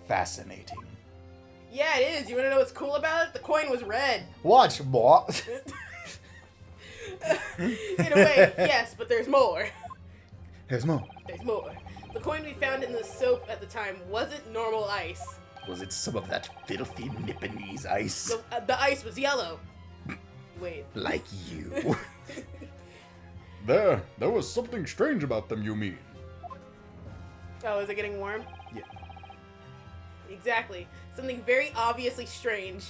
Speaker 2: Fascinating.
Speaker 1: Yeah, it is. You want to know what's cool about it? The coin was red.
Speaker 2: Watch, what?
Speaker 1: In a way, yes, but there's more.
Speaker 2: There's more.
Speaker 1: There's more. The coin we found in the soap at the time wasn't normal ice.
Speaker 2: Was it some of that filthy Nipponese ice?
Speaker 1: The ice was yellow. Wait.
Speaker 2: Like you. There was something strange about them, you mean?
Speaker 1: Oh, is it getting warm?
Speaker 2: Yeah.
Speaker 1: Exactly. Something very obviously strange.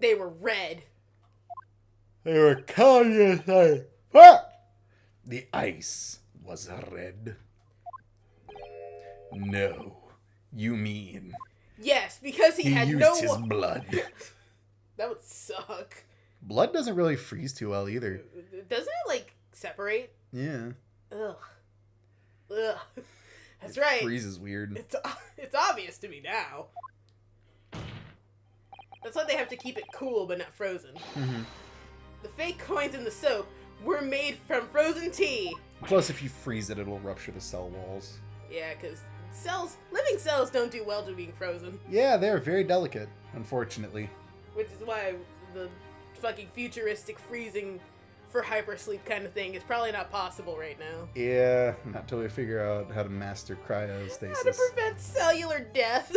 Speaker 1: They were red.
Speaker 2: They were calling you. What? The ice was red. No, you mean
Speaker 1: Yes, because he had
Speaker 2: used
Speaker 1: no
Speaker 2: his blood.
Speaker 1: That would suck.
Speaker 2: Blood doesn't really freeze too well either.
Speaker 1: Doesn't it, like, separate?
Speaker 2: Yeah.
Speaker 1: Ugh. That's right.
Speaker 2: Freezes weird.
Speaker 1: It's obvious to me now. That's why they have to keep it cool but not frozen.
Speaker 2: Mm-hmm.
Speaker 1: The fake coins in the soap were made from frozen tea.
Speaker 2: Plus, if you freeze it, it'll rupture the cell walls.
Speaker 1: Yeah, because living cells don't do well to being frozen.
Speaker 2: Yeah, they're very delicate, unfortunately.
Speaker 1: Which is why the fucking futuristic freezing for hypersleep kind of thing is probably not possible right now.
Speaker 2: Yeah, not till we figure out how to master
Speaker 1: How to
Speaker 2: cryostasis.
Speaker 1: prevent cellular death.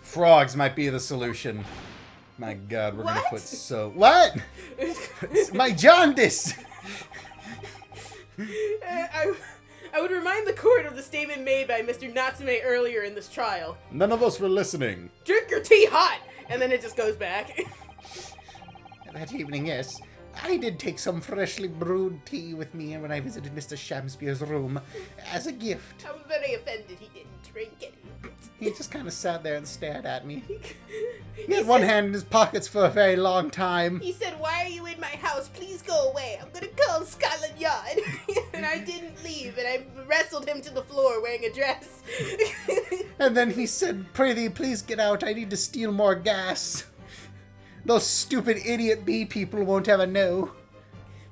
Speaker 2: Frogs might be the solution. My god, we're gonna
Speaker 1: What?
Speaker 2: put so... What? My jaundice!
Speaker 1: I would remind the court of the statement made by Mr. Natsume earlier in this trial.
Speaker 2: None of us were listening.
Speaker 1: Drink your tea hot! And then it just goes back.
Speaker 2: That evening, yes. I did take some freshly brewed tea with me when I visited Mr. Shamspeare's room as a gift.
Speaker 1: I was very offended he didn't drink it.
Speaker 2: He just kind of sat there and stared at me. He
Speaker 1: He
Speaker 2: had one
Speaker 1: said-
Speaker 2: hand in his pockets for a very long time.
Speaker 1: He said, "Why are you in my house? Please go away. I'm gonna call Scotland Yard." And I didn't leave, and I wrestled him to the floor wearing a dress.
Speaker 2: And then he said, "Prithee, please get out. I need to steal more gas. Those stupid idiot bee people won't ever know."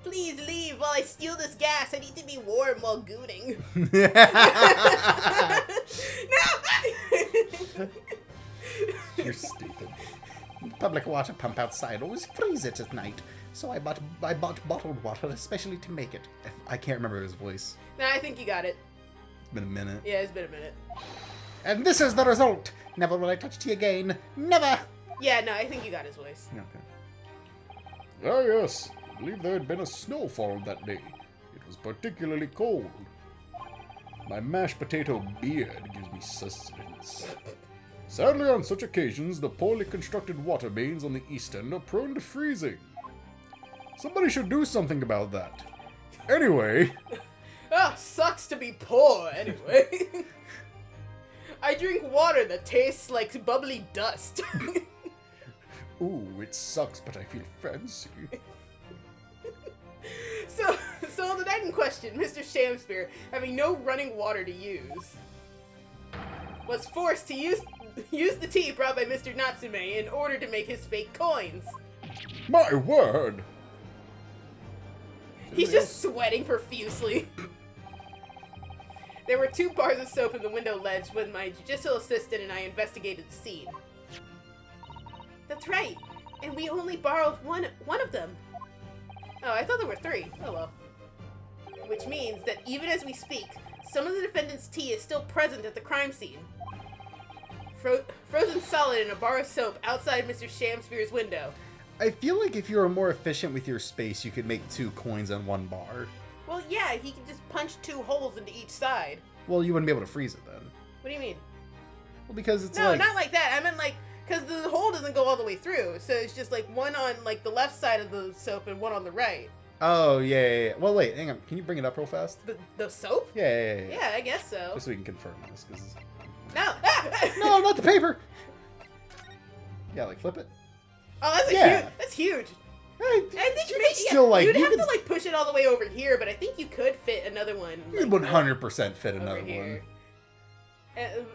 Speaker 1: Please leave while I steal this gas. I need to be warm while gooning. No!
Speaker 2: You're stupid. The public water pump outside always freeze it at night, so I bought bottled water especially to make it. I can't remember his voice.
Speaker 1: No, I think you got it.
Speaker 2: It's been a minute.
Speaker 1: Yeah, it's been a minute.
Speaker 2: And this is the result. Never will I touch tea again. Never.
Speaker 1: Yeah, no, I think you got his voice.
Speaker 2: Okay. Ah, yes. I believe there had been a snowfall that day. It was particularly cold. My mashed potato beard gives me sustenance. Sadly, on such occasions, the poorly constructed water mains on the east end are prone to freezing. Somebody should do something about that. Anyway,
Speaker 1: Oh, sucks to be poor, anyway. I drink water that tastes like bubbly dust.
Speaker 2: ooh, it sucks, but I feel fancy.
Speaker 1: So on the night in question, Mr. Shamspeare, having no running water to use, was forced to use the tea brought by Mr. Natsume in order to make his fake coins.
Speaker 2: My word!
Speaker 1: He's just sweating profusely. There were 2 bars of soap in the window ledge when my judicial assistant and I investigated the scene. That's right, and we only borrowed one of them. Oh, I thought there were 3. Oh well. Which means that even as we speak, some of the defendant's tea is still present at the crime scene. Frozen solid in a bar of soap outside Mr. Shamspeare's window.
Speaker 2: I feel like if you were more efficient with your space, you could make 2 coins on 1 bar.
Speaker 1: Well, yeah, he could just punch 2 holes into each side.
Speaker 2: Well, you wouldn't be able to freeze it then.
Speaker 1: What do you mean?
Speaker 2: Well, because it's
Speaker 1: No,
Speaker 2: like...
Speaker 1: not like that. I meant like, because the hole doesn't go all the way through, so it's just like one on like the left side of the soap and one on the right.
Speaker 2: Oh, yeah. Well, wait, hang on. Can you bring it up real fast?
Speaker 1: The soap?
Speaker 2: Yeah.
Speaker 1: Yeah, I guess so.
Speaker 2: Just so we can confirm this, because...
Speaker 1: No.
Speaker 2: No, not the paper! Yeah, like, flip it.
Speaker 1: Oh, that's
Speaker 2: Yeah.
Speaker 1: huge. That's huge.
Speaker 2: Hey,
Speaker 1: I think
Speaker 2: you
Speaker 1: maybe,
Speaker 2: can still, like...
Speaker 1: you'd
Speaker 2: You
Speaker 1: have
Speaker 2: can
Speaker 1: to like push it all the way over here, but I think you could fit another one.
Speaker 2: you could 100% fit
Speaker 1: over
Speaker 2: another one.
Speaker 1: here.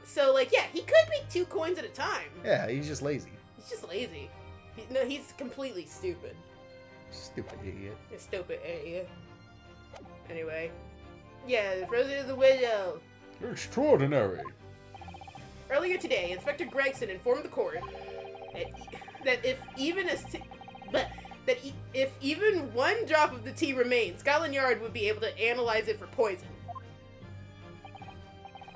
Speaker 1: So like, yeah, he could make 2 coins at a time.
Speaker 2: Yeah, he's just lazy.
Speaker 1: He's just lazy. He's completely stupid.
Speaker 2: Stupid idiot.
Speaker 1: You're stupid idiot. Anyway, yeah, frozen in the window.
Speaker 2: Extraordinary.
Speaker 1: Earlier today, Inspector Gregson informed the court that if even one drop of the tea remained, Scotland Yard would be able to analyze it for poison.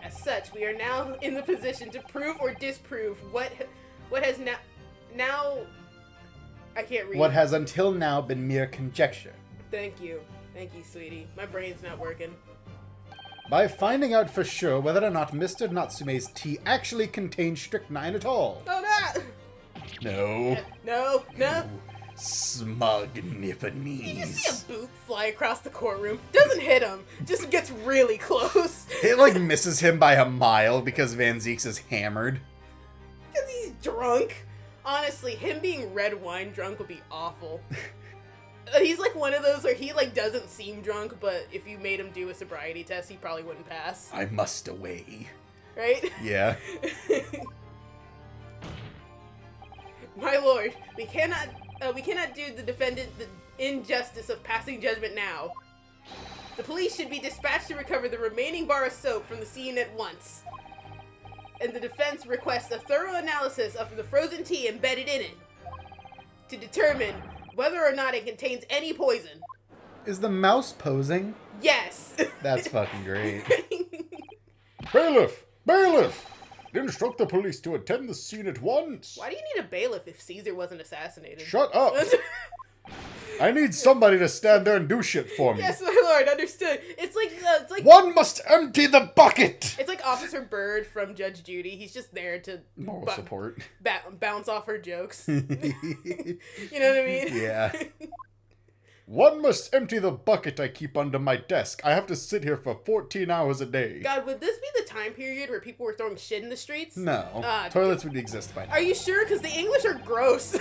Speaker 1: As such, we are now in the position to prove or disprove what has now I can't read.
Speaker 2: What has until now been mere conjecture.
Speaker 1: Thank you, sweetie. My brain's not working.
Speaker 2: By finding out for sure whether or not Mr. Natsume's tea actually contained strychnine at all.
Speaker 1: Oh no!
Speaker 2: No.
Speaker 1: No.
Speaker 2: Smug
Speaker 1: You
Speaker 2: Nipponese.
Speaker 1: see a boot fly across the courtroom. Doesn't hit him. Just gets really close.
Speaker 2: It like misses him by a mile because Van Zeeks is hammered.
Speaker 1: Because he's drunk. Honestly, him being red wine drunk would be awful. He's like one of those where he like doesn't seem drunk, but if you made him do a sobriety test, he probably wouldn't pass.
Speaker 2: I must away.
Speaker 1: Right?
Speaker 2: Yeah.
Speaker 1: My lord, we cannot do the defendant the injustice of passing judgment now. The police should be dispatched to recover the remaining bar of soap from the scene at once. And the defense requests a thorough analysis of the frozen tea embedded in it to determine whether or not it contains any poison.
Speaker 2: Is the mouse posing?
Speaker 1: Yes.
Speaker 2: That's fucking great.
Speaker 4: Bailiff! Bailiff! Instruct the police to attend the scene at once.
Speaker 1: Why do you need a bailiff if Caesar wasn't assassinated?
Speaker 4: Shut up! I need somebody to stand there and do shit for me.
Speaker 1: Yes, my lord, understood. It's like
Speaker 4: One must empty the bucket!
Speaker 1: it's like Officer Byrd from Judge Judy. He's just there to
Speaker 2: Moral support.
Speaker 1: bounce off her jokes. You know what I mean?
Speaker 2: Yeah.
Speaker 4: One must empty the bucket I keep under my desk. I have to sit here for 14 hours a day.
Speaker 1: God, would this be the time period where people were throwing shit in the streets?
Speaker 2: No. Toilets would exist by now.
Speaker 1: Are you sure? Because the English are gross.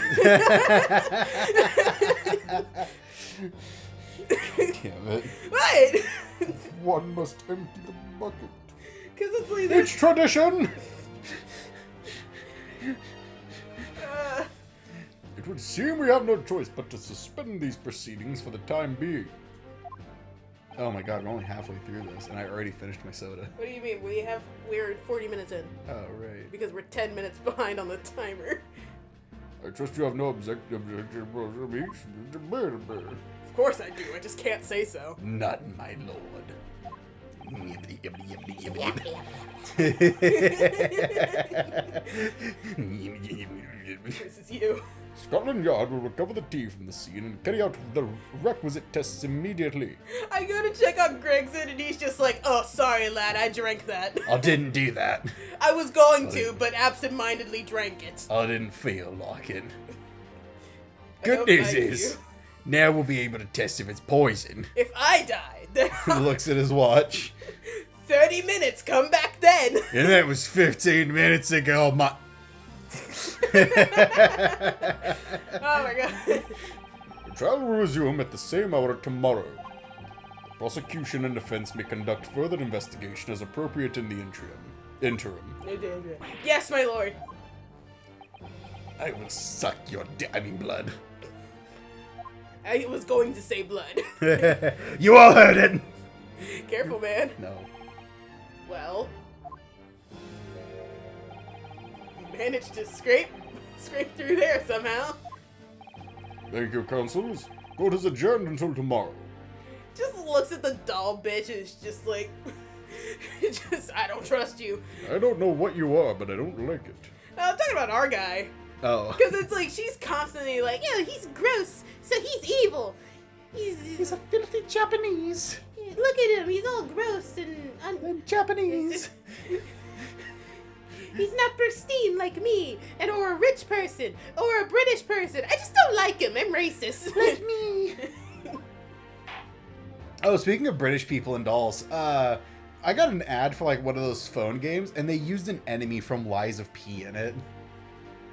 Speaker 2: Damn it.
Speaker 1: What?
Speaker 4: One must empty the bucket.
Speaker 1: Because it's like
Speaker 4: It's tradition! It would seem we have no choice but to suspend these proceedings for the time being.
Speaker 2: Oh my god, we're only halfway through this, and I already finished my soda.
Speaker 1: What do you mean? We're 40 minutes in.
Speaker 2: Oh, right.
Speaker 1: Because we're 10 minutes behind on the timer.
Speaker 4: I trust you have no objection.
Speaker 1: Of course I do. I just can't say so.
Speaker 2: None, my lord.
Speaker 1: This is you.
Speaker 4: Scotland Yard will recover the tea from the scene and carry out the requisite tests immediately.
Speaker 1: I go to check on Gregson and he's just like, oh, sorry, lad, I drank that.
Speaker 2: I didn't do that.
Speaker 1: I was going to, but absent-mindedly drank it.
Speaker 2: I didn't feel like it.
Speaker 1: I
Speaker 2: Good
Speaker 1: don't
Speaker 2: news
Speaker 1: like
Speaker 2: is,
Speaker 1: you.
Speaker 2: now we'll be able to test if it's poison.
Speaker 1: If I die, then
Speaker 2: He looks at his watch.
Speaker 1: 30 minutes, come back then.
Speaker 2: And that was 15 minutes ago, my...
Speaker 1: Oh my god.
Speaker 4: The trial will resume at the same hour tomorrow. The prosecution and defense may conduct further investigation as appropriate in the interim.
Speaker 1: Yes, my lord.
Speaker 2: I will suck your blood.
Speaker 1: I was going to say blood.
Speaker 2: You all heard it!
Speaker 1: Careful, man.
Speaker 2: No.
Speaker 1: Well, you managed to scrape through there somehow.
Speaker 4: Thank you, counsels. Court is adjourned until tomorrow.
Speaker 1: Just looks at the doll bitch and is just like, I don't trust you.
Speaker 4: I don't know what you are, but I don't like it.
Speaker 1: I'm talking about our guy.
Speaker 2: Oh.
Speaker 1: Because it's like, she's constantly like, yeah, he's gross, so he's evil. He's
Speaker 2: a filthy Japanese.
Speaker 1: look at him, he's all gross and
Speaker 2: Japanese.
Speaker 1: he's not pristine like me, or a rich person, or a British person. I just don't like him. I'm racist.
Speaker 2: Like me. Oh, speaking of British people and dolls, I got an ad for like one of those phone games, and they used an enemy from Lies of P in it.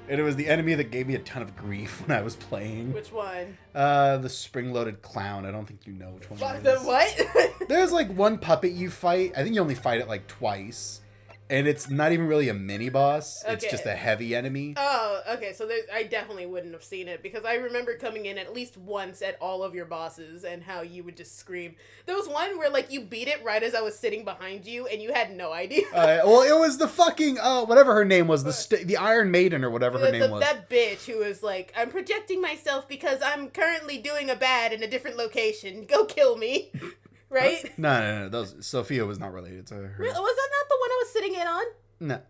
Speaker 2: And it was the enemy that gave me a ton of grief when I was playing.
Speaker 1: Which one?
Speaker 2: The spring-loaded clown. I don't think you know which one
Speaker 1: What?
Speaker 2: that is.
Speaker 1: The what?
Speaker 2: There's like one puppet you fight. I think you only fight it like twice. And it's not even really a mini-boss. It's
Speaker 1: Okay.
Speaker 2: just a heavy enemy.
Speaker 1: Oh, okay, so I definitely wouldn't have seen it, because I remember coming in at least once at all of your bosses and how you would just scream. There was one where, like, you beat it right as I was sitting behind you, and you had no idea.
Speaker 2: Well, it was the fucking, whatever her name was, the Iron Maiden or whatever her name was.
Speaker 1: That bitch who was like, I'm projecting myself because I'm currently doing a bad in a different location. Go kill me. Right?
Speaker 2: No. Sophia was not related to her.
Speaker 1: Was that not the one I was sitting in on?
Speaker 2: No.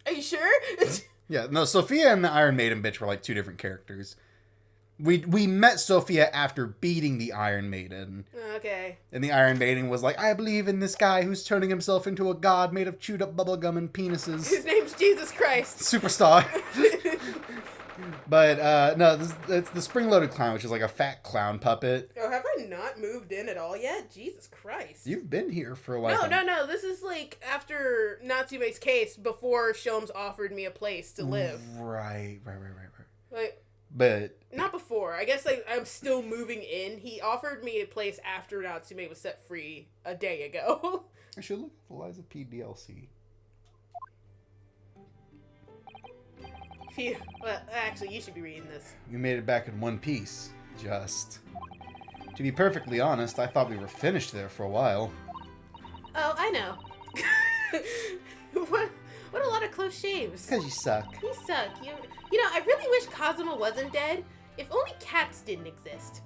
Speaker 1: Are you sure?
Speaker 2: Yeah, no, Sophia and the Iron Maiden bitch were like two different characters. We met Sophia after beating the Iron Maiden.
Speaker 1: Okay.
Speaker 2: And the Iron Maiden was like, I believe in this guy who's turning himself into a god made of chewed up bubblegum and penises.
Speaker 1: His name's Jesus Christ.
Speaker 2: Superstar. But, no, it's the spring-loaded clown, which is like a fat clown puppet.
Speaker 1: Oh, have I not moved in at all yet? Jesus Christ.
Speaker 2: You've been here for like...
Speaker 1: No. This is like after Natsume's case, before Shomes offered me a place to live.
Speaker 2: Right.
Speaker 1: Like,
Speaker 2: But...
Speaker 1: not before. I guess I'm still moving in. He offered me a place after Natsume was set free a day ago.
Speaker 2: I should look at the Lies of P DLC.
Speaker 1: Phew. Well, actually, you should be reading this.
Speaker 2: We made it back in one piece. Just. To be perfectly honest, I thought we were finished there for a while.
Speaker 1: Oh, I know. What a lot of close shaves.
Speaker 2: Because you suck.
Speaker 1: You suck. You know, I really wish Kazuma wasn't dead. If only cats didn't exist.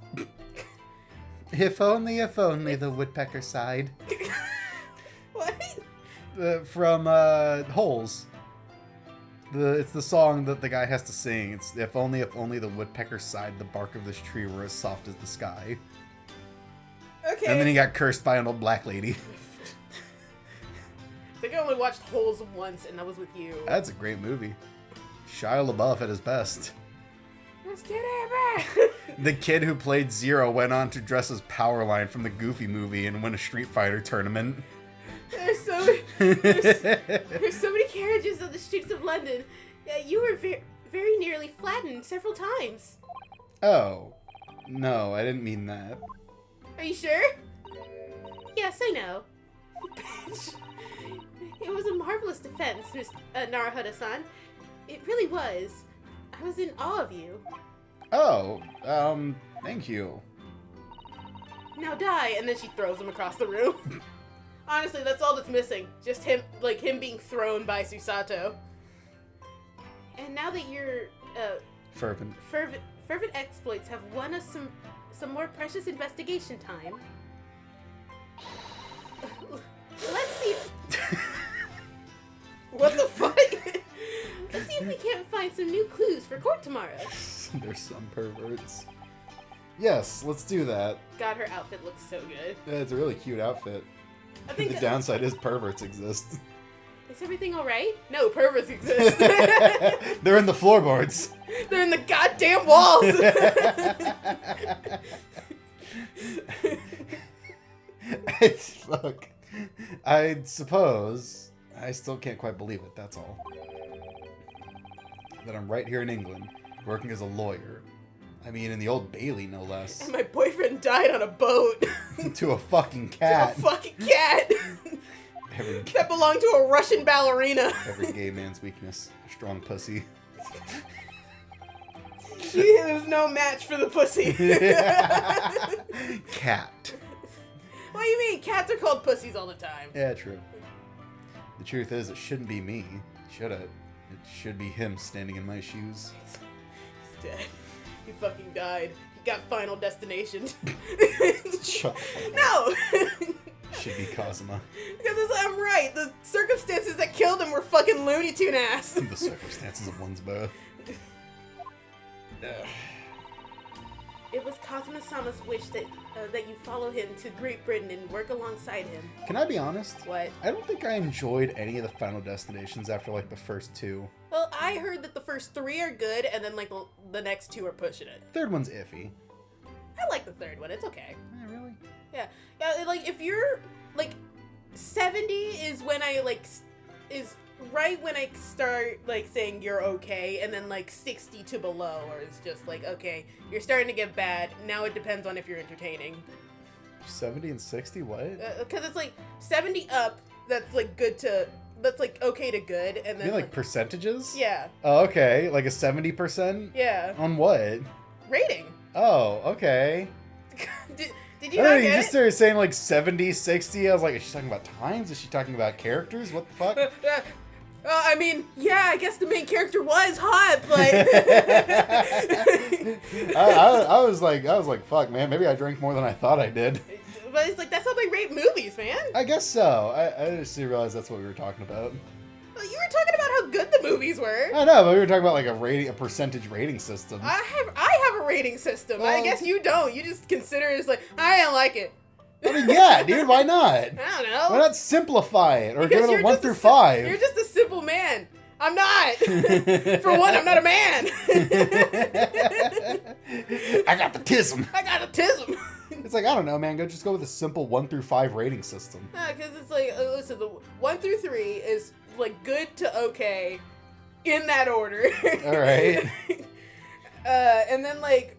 Speaker 2: If only the woodpecker sighed.
Speaker 1: What?
Speaker 2: From Holes. It's the song that the guy has to sing. It's if only the woodpecker sighed, the bark of this tree were as soft as the sky.
Speaker 1: Okay.
Speaker 2: And then he got cursed by an old black lady.
Speaker 1: I think I only watched Holes once, and that was with you.
Speaker 2: That's a great movie. Shia LaBeouf at his best.
Speaker 1: Let's get it back.
Speaker 2: The kid who played Zero went on to dress as Powerline from the Goofy movie and win a Street Fighter tournament.
Speaker 1: There's so many carriages on the streets of London. You were very nearly flattened several times.
Speaker 2: Oh. No, I didn't mean that.
Speaker 1: Are you sure? Yes, I know. Bitch. It was a marvelous defense, Miss Naruhodo-san. It really was. I was in awe of you.
Speaker 2: Oh, thank you.
Speaker 1: Now die, and then she throws him across the room. Honestly, that's all that's missing. Just him being thrown by Susato. And now that your
Speaker 2: Fervent.
Speaker 1: fervent exploits have won us some more precious investigation time. Let's see. What the fuck? Let's see if we can't find some new clues for court tomorrow.
Speaker 2: There's some perverts. Yes, let's do that.
Speaker 1: God, her outfit looks so good.
Speaker 2: Yeah, it's a really cute outfit.
Speaker 1: I think
Speaker 2: The downside is perverts exist.
Speaker 1: Is everything alright? No, perverts exist.
Speaker 2: They're in the floorboards.
Speaker 1: They're in the goddamn walls.
Speaker 2: Look, I suppose I still can't quite believe it, that's all. That I'm right here in England, working as a lawyer. I mean, in the Old Bailey, no less.
Speaker 1: And my boyfriend died on a boat.
Speaker 2: To a fucking cat.
Speaker 1: To a fucking cat. That belonged to a Russian ballerina.
Speaker 2: Every gay man's weakness. A strong pussy.
Speaker 1: There's no match for the pussy.
Speaker 2: Cat.
Speaker 1: What do you mean? Cats are called pussies all the time.
Speaker 2: Yeah, true. The truth is, it shouldn't be me. Should it? It should be him standing in my shoes.
Speaker 1: He's dead. He fucking died. He got Final Destination. No!
Speaker 2: Should be Kazuma.
Speaker 1: Because I'm right. The circumstances that killed him were fucking Looney Tune ass.
Speaker 2: The circumstances of one's birth.
Speaker 1: It was Kazuma-sama's wish that you follow him to Great Britain and work alongside him.
Speaker 2: Can I be honest?
Speaker 1: What?
Speaker 2: I don't think I enjoyed any of the Final Destinations after, like, the first two.
Speaker 1: Well, I heard that the first 3 are good, and then, like, the next 2 are pushing it.
Speaker 2: Third one's iffy.
Speaker 1: I like the third one. It's okay.
Speaker 2: Yeah, really?
Speaker 1: Yeah. Like, if you're, like, 70 is when I, like, is right when I start, like, saying you're okay, and then, like, 60 to below, or it's just like, okay, you're starting to get bad. Now it depends on if you're entertaining.
Speaker 2: 70 and 60? What?
Speaker 1: Because it's, like, 70 up, that's, like, good to... That's, like, okay to good, and then,
Speaker 2: You mean, like, percentages?
Speaker 1: Yeah.
Speaker 2: Oh, okay. Like a 70%?
Speaker 1: Yeah.
Speaker 2: On what?
Speaker 1: Rating.
Speaker 2: Oh, okay.
Speaker 1: Did you not
Speaker 2: You
Speaker 1: get
Speaker 2: just
Speaker 1: it?
Speaker 2: started saying, like, 70, 60. I was like, is she talking about times? Is she talking about characters? What the fuck?
Speaker 1: I mean, yeah, I guess the main character was hot, but...
Speaker 2: I was like, fuck, man. Maybe I drank more than I thought I did.
Speaker 1: But it's like, that's how they rate movies, man.
Speaker 2: I guess so. I just didn't realize that's what we were talking about.
Speaker 1: Well, you were talking about how good the movies were.
Speaker 2: I know, but we were talking about like a percentage rating system.
Speaker 1: I have a rating system. I
Speaker 2: Well-
Speaker 1: guess you don't. You just consider it as like, I don't like it.
Speaker 2: I mean, yeah, dude, why not?
Speaker 1: I don't know.
Speaker 2: Why not simplify it or
Speaker 1: Because
Speaker 2: give it
Speaker 1: you're
Speaker 2: a 1
Speaker 1: just
Speaker 2: through
Speaker 1: si-
Speaker 2: 5?
Speaker 1: You're just a simple man. I'm not. For one, I'm not a man.
Speaker 2: I got the tism.
Speaker 1: I got autism.
Speaker 2: It's like, I don't know, man. Just go with a simple 1 through 5 rating system.
Speaker 1: Because it's like, listen, the 1 through 3 is like good to okay, in that order.
Speaker 2: All right.
Speaker 1: And then like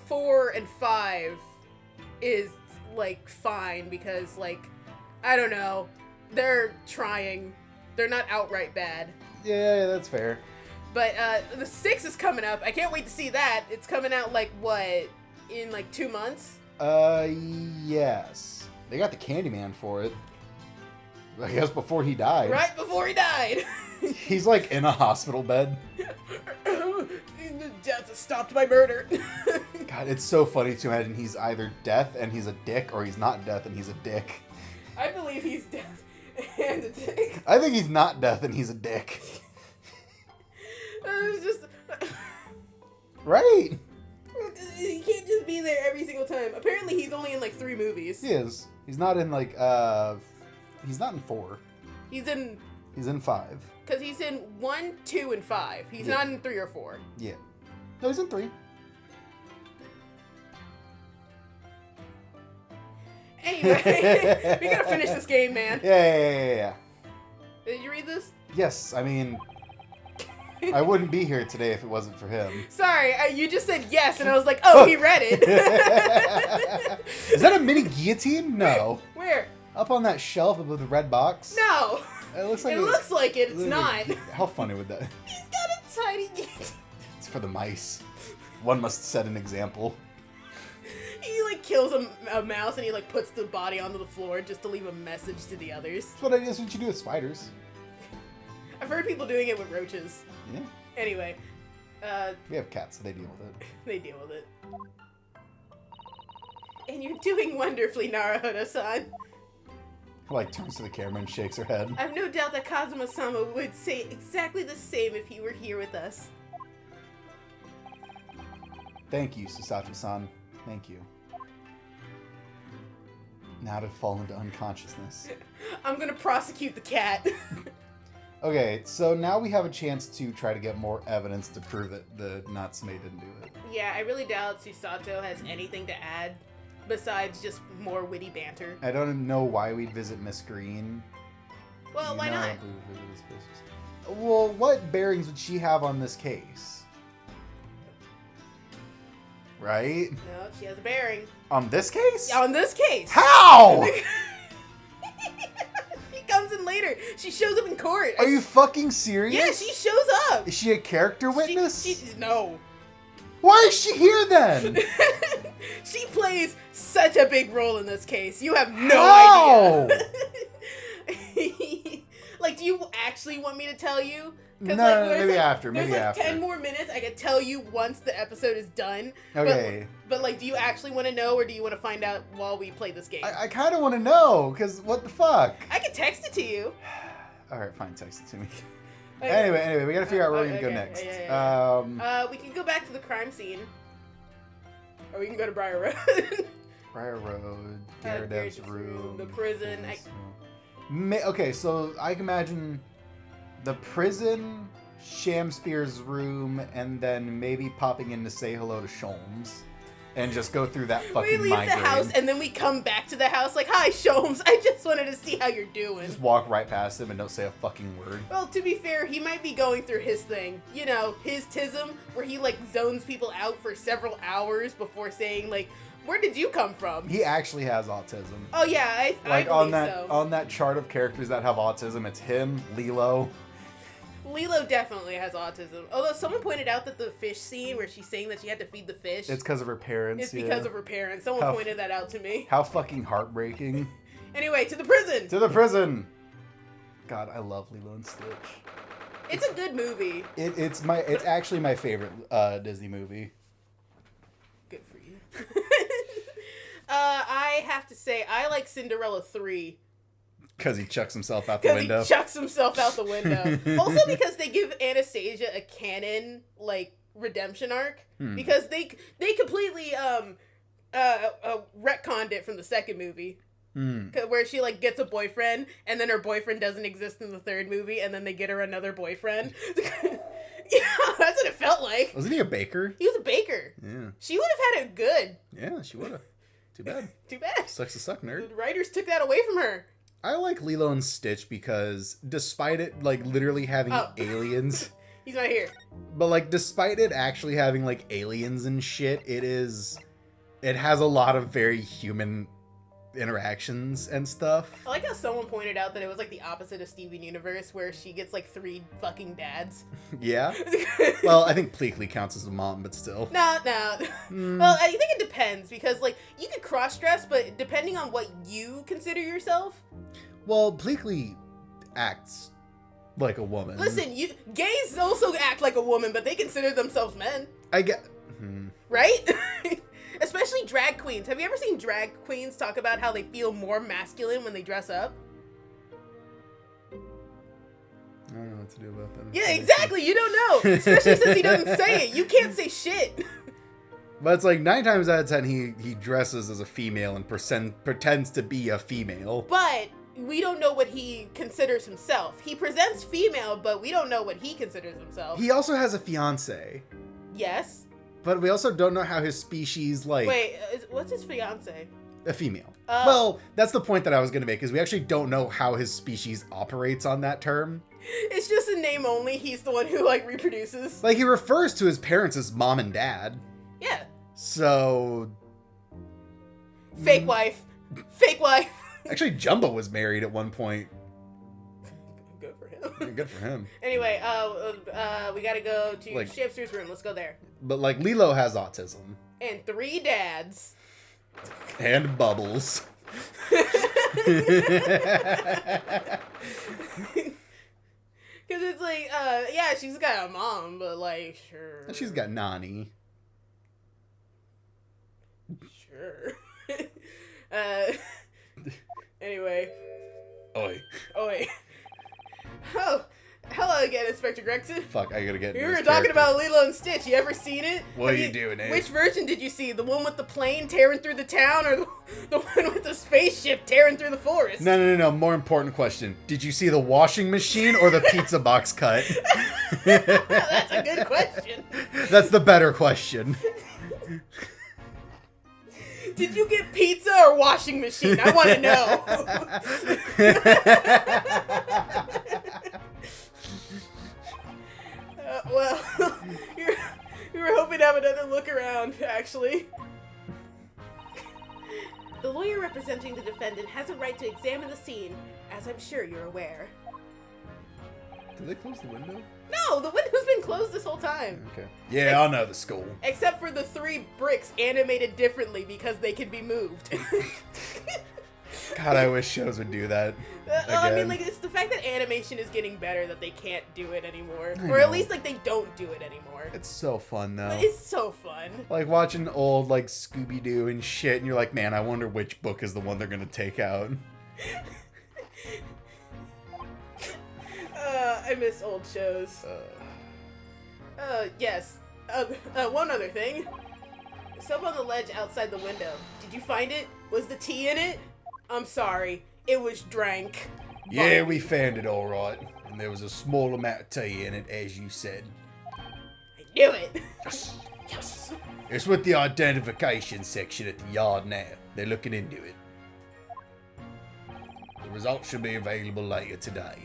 Speaker 1: 4 and 5 is like fine because like I don't know, they're trying. They're not outright bad.
Speaker 2: Yeah, that's fair.
Speaker 1: But the 6 is coming up. I can't wait to see that. It's coming out like what, in like 2 months?
Speaker 4: Yes. They got the Candyman for it. I guess before he died.
Speaker 1: Right before he died.
Speaker 4: He's like in a hospital bed.
Speaker 1: Death has stopped my murder.
Speaker 4: God, it's so funny to imagine he's either death and he's a dick, or he's not death and he's a dick.
Speaker 1: I believe he's death and a dick.
Speaker 4: I think he's not death and he's a dick.
Speaker 1: It's just...
Speaker 4: Right?
Speaker 1: He can't just be there every single time. Apparently he's only in like 3 movies.
Speaker 4: He is. He's not in like, he's not in 4.
Speaker 1: He's in...
Speaker 4: He's in 5.
Speaker 1: Because he's in 1, 2, and 5. He's
Speaker 4: Yeah.
Speaker 1: not in 3 or 4.
Speaker 4: Yeah. No, he's in 3.
Speaker 1: Anyway, we gotta finish this game, man.
Speaker 4: Yeah.
Speaker 1: Did you read this?
Speaker 4: Yes, I mean, I wouldn't be here today if it wasn't for him.
Speaker 1: Sorry, you just said yes, and I was like, oh, he read it.
Speaker 4: Is that a mini guillotine? No.
Speaker 1: Where?
Speaker 4: Up on that shelf with the red box?
Speaker 1: No.
Speaker 4: It looks like
Speaker 1: It looks like it. It's not.
Speaker 4: How funny would that?
Speaker 1: He's got a tiny guillotine.
Speaker 4: It's for the mice. One must set an example.
Speaker 1: He like kills a mouse and he like puts the body onto the floor just to leave a message to the others.
Speaker 4: That's what you do with spiders.
Speaker 1: I've heard people doing it with roaches.
Speaker 4: Yeah.
Speaker 1: Anyway,
Speaker 4: We have cats, so they deal with it.
Speaker 1: they deal with it. And you're doing wonderfully, Naruhodo-san.
Speaker 4: Like, turns to the camera and shakes her head.
Speaker 1: I've no doubt that Kazuma-sama would say exactly the same if he were here with us.
Speaker 4: Thank you, Susato-san. Thank you. Now to fall into unconsciousness.
Speaker 1: I'm gonna prosecute the cat.
Speaker 4: Okay, so now we have a chance to try to get more evidence to prove that the Natsume didn't do it.
Speaker 1: Yeah, I really doubt Susato has anything to add besides just more witty banter.
Speaker 4: I don't know why we'd visit Miss Green.
Speaker 1: Well, why
Speaker 4: No, I
Speaker 1: not?
Speaker 4: don't believe we visited this place. Well, what bearings would she have on this case? Right?
Speaker 1: No, she has a bearing.
Speaker 4: On this case?
Speaker 1: On this case.
Speaker 4: How?
Speaker 1: She comes in later. She shows up in court.
Speaker 4: Are you fucking serious?
Speaker 1: Yeah, she shows up.
Speaker 4: Is she a character witness?
Speaker 1: No.
Speaker 4: Why is she here then?
Speaker 1: She plays such a big role in this case. You have no
Speaker 4: How?
Speaker 1: idea. Like, do you actually want me to tell you?
Speaker 4: No,
Speaker 1: there's
Speaker 4: maybe after,
Speaker 1: There's
Speaker 4: maybe
Speaker 1: like
Speaker 4: after.
Speaker 1: 10 more minutes. I could tell you once the episode is done.
Speaker 4: Okay.
Speaker 1: But like, do you actually want to know, or do you want to find out while we play this game?
Speaker 4: I kind of want to know, because what the fuck?
Speaker 1: I can text it to you.
Speaker 4: Alright, fine, text it to me.
Speaker 1: Okay.
Speaker 4: Anyway, we gotta figure out where we're gonna go
Speaker 1: Okay,
Speaker 4: next.
Speaker 1: yeah. We can go back to the crime scene. Or we can go to Briar Road.
Speaker 4: Briar Road,
Speaker 1: Garrett's
Speaker 4: Gyarados room,
Speaker 1: the prison.
Speaker 4: Okay, so I can imagine the prison, Shamspear's room, and then maybe popping in to say hello to Sholmes. And just go through that
Speaker 1: We
Speaker 4: fucking
Speaker 1: leave
Speaker 4: migraine.
Speaker 1: the house and then we come back to the house like, hi, Sholmes, I just wanted to see how you're doing.
Speaker 4: Just walk right past him and don't say a fucking word.
Speaker 1: Well, to be fair, he might be going through his thing. You know, his tism, where he, like, zones people out for several hours before saying, like, where did you come from?
Speaker 4: He actually has autism.
Speaker 1: Oh, yeah, I
Speaker 4: Like
Speaker 1: believe
Speaker 4: on
Speaker 1: so.
Speaker 4: that chart of characters that have autism, it's him, Lilo.
Speaker 1: Lilo definitely has autism. Although someone pointed out that the fish scene where she's saying that she had to feed the fish,
Speaker 4: It's because of her parents.
Speaker 1: it's because of her parents. Someone
Speaker 4: How-
Speaker 1: pointed that out to me.
Speaker 4: How fucking heartbreaking.
Speaker 1: Anyway, to the prison.
Speaker 4: To the prison. God, I love Lilo and Stitch.
Speaker 1: It's a good movie.
Speaker 4: It's actually my favorite Disney movie.
Speaker 1: Good for you. I have to say, I like Cinderella 3.
Speaker 4: Because he chucks himself out the
Speaker 1: Because
Speaker 4: window.
Speaker 1: he chucks himself out the window. Also because they give Anastasia a canon, like, redemption arc. Because they completely retconned it from the second movie. Where she, like, gets a boyfriend, and then her boyfriend doesn't exist in the third movie, and then they get her another boyfriend. Yeah, that's what it felt like.
Speaker 4: Wasn't he a baker?
Speaker 1: He was a baker.
Speaker 4: Yeah.
Speaker 1: She would have had it good.
Speaker 4: Yeah, she would have. Too bad.
Speaker 1: Too bad.
Speaker 4: Sucks to suck, nerd.
Speaker 1: The writers took that away from her.
Speaker 4: I like Lilo and Stitch because despite it, like, literally having
Speaker 1: Oh.
Speaker 4: aliens...
Speaker 1: He's not here.
Speaker 4: But, like, despite it actually having, like, aliens and shit, it has a lot of very human interactions and stuff.
Speaker 1: I like how someone pointed out that it was like the opposite of Steven Universe, where she gets like 3 fucking dads.
Speaker 4: Yeah. Well, I think Pleakley counts as a mom, but still.
Speaker 1: No. Well, I think it depends, because like you could cross-dress, but depending on what you consider yourself.
Speaker 4: Well, Pleakley acts like a woman.
Speaker 1: Listen, gays also act like a woman, but they consider themselves men.
Speaker 4: I get.
Speaker 1: Right? Especially drag queens. Have you ever seen drag queens talk about how they feel more masculine when they dress up?
Speaker 4: I don't know what to do about that.
Speaker 1: Yeah, exactly. You don't know. Especially since he doesn't say it. You can't say shit.
Speaker 4: But it's like 9 times out of 10, he dresses as a female and pretends to be a female.
Speaker 1: But we don't know what he considers himself. He presents female, but we don't know what he considers himself.
Speaker 4: He also has a fiance.
Speaker 1: Yes.
Speaker 4: But we also don't know how his species, like...
Speaker 1: Wait, what's his fiance?
Speaker 4: A female. Well, that's the point that I was going to make, is we actually don't know how his species operates on that term.
Speaker 1: It's just a name only. He's the one who, like, reproduces.
Speaker 4: Like, he refers to his parents as mom and dad.
Speaker 1: Yeah.
Speaker 4: So...
Speaker 1: Fake wife. Fake wife.
Speaker 4: Actually, Jumbo was married at one point.
Speaker 1: Good for him.
Speaker 4: Good for him.
Speaker 1: Anyway, we gotta go to
Speaker 4: Like-
Speaker 1: Shamster's room. Let's go there.
Speaker 4: But, like, Lilo has autism.
Speaker 1: And 3 dads.
Speaker 4: And Bubbles.
Speaker 1: Because it's like, yeah, she's got a mom, but like, sure.
Speaker 4: And she's got Nani.
Speaker 1: Sure. Anyway.
Speaker 4: Oi.
Speaker 1: Wait. Oh, hello again, Inspector Gregson.
Speaker 4: Fuck, I gotta get
Speaker 1: We
Speaker 4: into
Speaker 1: were
Speaker 4: this
Speaker 1: talking
Speaker 4: character.
Speaker 1: about Lilo and Stitch. You ever seen it?
Speaker 4: What are you doing, Abe?
Speaker 1: Which version did you see? The one with the plane tearing through the town, or the one with the spaceship tearing through the forest?
Speaker 4: No. More important question. Did you see the washing machine or the pizza box cut?
Speaker 1: That's a good question.
Speaker 4: That's the better question.
Speaker 1: Did you get pizza or washing machine? I want to know. Well, you were hoping to have another look around, actually. The lawyer representing the defendant has a right to examine the scene, as I'm sure you're aware.
Speaker 4: Did they close the window?
Speaker 1: No, the window's been closed this whole time.
Speaker 4: Okay. Yeah, I know the school.
Speaker 1: Except for the 3 bricks animated differently because they can be moved.
Speaker 4: God, I wish shows would do that.
Speaker 1: I mean,
Speaker 4: again.
Speaker 1: like, it's the fact that animation is getting better that they can't do it anymore.
Speaker 4: I
Speaker 1: Or at
Speaker 4: know.
Speaker 1: least, like, they don't do it anymore.
Speaker 4: It's so fun, though.
Speaker 1: But it's so fun.
Speaker 4: Like, watching old, like, Scooby-Doo and shit, and you're like, man, I wonder which book is the one they're gonna take out.
Speaker 1: I miss old shows. Yes. One other thing. It's up on the ledge outside the window. Did you find it? Was the tea in it? I'm sorry. It was drank.
Speaker 4: Yeah, we found it all right. And there was a small amount of tea in it, as you said.
Speaker 1: I knew it.
Speaker 4: Yes. It's with the identification section at the yard now. They're looking into it. The results should be available later today.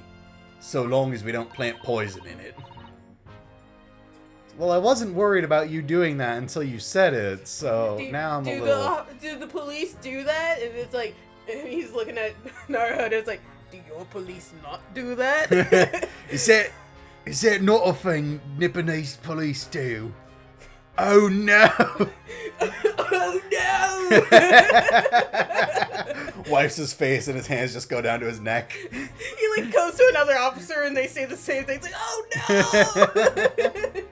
Speaker 4: So long as we don't plant poison in it. Well, I wasn't worried about you doing that until you said it, so now I'm a little...
Speaker 1: Do the police do that? And it's like, and he's looking at Naruto, and it's like, do your police not do that?
Speaker 4: Is that not a thing Nipponese police do? Oh no!
Speaker 1: Oh no!
Speaker 4: Wipes his face and his hands just go down to his neck.
Speaker 1: He like goes to another officer and they say the same thing. It's like, oh no!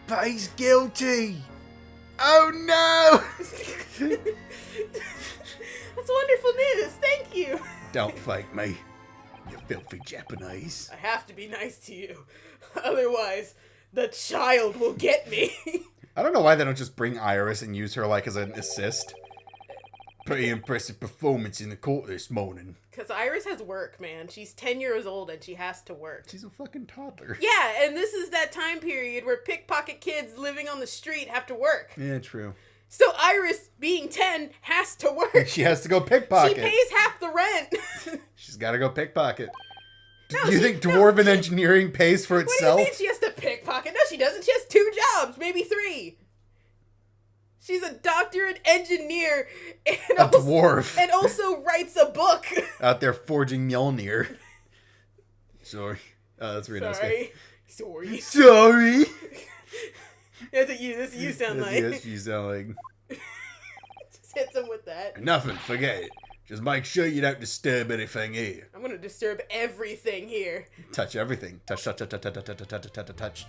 Speaker 4: But he's guilty! Oh no!
Speaker 1: That's wonderful news. Thank you.
Speaker 4: Don't fake me, you filthy Japanese.
Speaker 1: I have to be nice to you. Otherwise, the child will get me.
Speaker 4: I don't know why they don't just bring Iris and use her like as an assist. Pretty impressive performance in the court this morning.
Speaker 1: Because Iris has work, man. She's 10 years old and she has to work.
Speaker 4: She's a fucking toddler.
Speaker 1: Yeah, and this is that time period where pickpocket kids living on the street have to work.
Speaker 4: Yeah, true.
Speaker 1: So Iris, being 10, has to work.
Speaker 4: She has to go pickpocket.
Speaker 1: She pays half the rent.
Speaker 4: She's gotta go pickpocket.
Speaker 1: No,
Speaker 4: Do you
Speaker 1: she-
Speaker 4: think
Speaker 1: no,
Speaker 4: dwarven
Speaker 1: she-
Speaker 4: engineering pays for
Speaker 1: What do you
Speaker 4: itself?
Speaker 1: mean she has to pickpocket? No, she doesn't. She has 2 jobs, maybe 3. She's a doctor and engineer, and
Speaker 4: A dwarf.
Speaker 1: and also writes a book.
Speaker 4: Out there forging Mjolnir. Sorry. That's really nice.
Speaker 1: Sorry.
Speaker 4: Sorry.
Speaker 1: That's what you sound like.
Speaker 4: Yes, you sound like.
Speaker 1: Just hits him with that.
Speaker 2: Nothing, forget it. Just make sure you don't disturb anything here.
Speaker 1: I'm gonna disturb everything here.
Speaker 4: Touch everything. Touch, touch, touch, touch, touch, touch, touch, touch, touch, touch.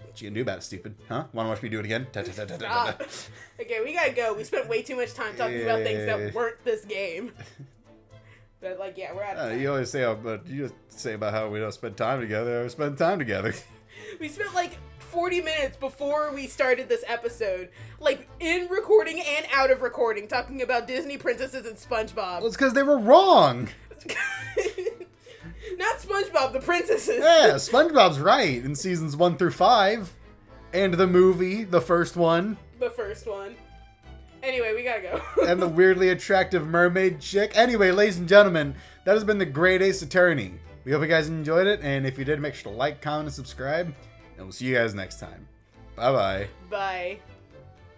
Speaker 4: What you gonna do about it, stupid? Huh? Wanna watch me do it again? Touch, touch, touch, touch,
Speaker 1: Stop.
Speaker 4: touch.
Speaker 1: Okay, we gotta go. We spent way too much time talking about things that weren't this game. But like, yeah, we're out of time.
Speaker 4: You always say, you just say about how we don't spend time together. We spend time together.
Speaker 1: We spent like 40 minutes before we started this episode, like in recording and out of recording, talking about Disney princesses and SpongeBob.
Speaker 4: Well, it's because they were wrong.
Speaker 1: Not SpongeBob, the princesses.
Speaker 4: Yeah, SpongeBob's right in seasons 1 through 5. And the movie, the first one.
Speaker 1: The first one. Anyway, we gotta go.
Speaker 4: And the weirdly attractive mermaid chick. Anyway, ladies and gentlemen, that has been the Great Ace Attorney. We hope you guys enjoyed it, and if you did, make sure to like, comment, and subscribe. And we'll see you guys next time. Bye-bye.
Speaker 1: Bye.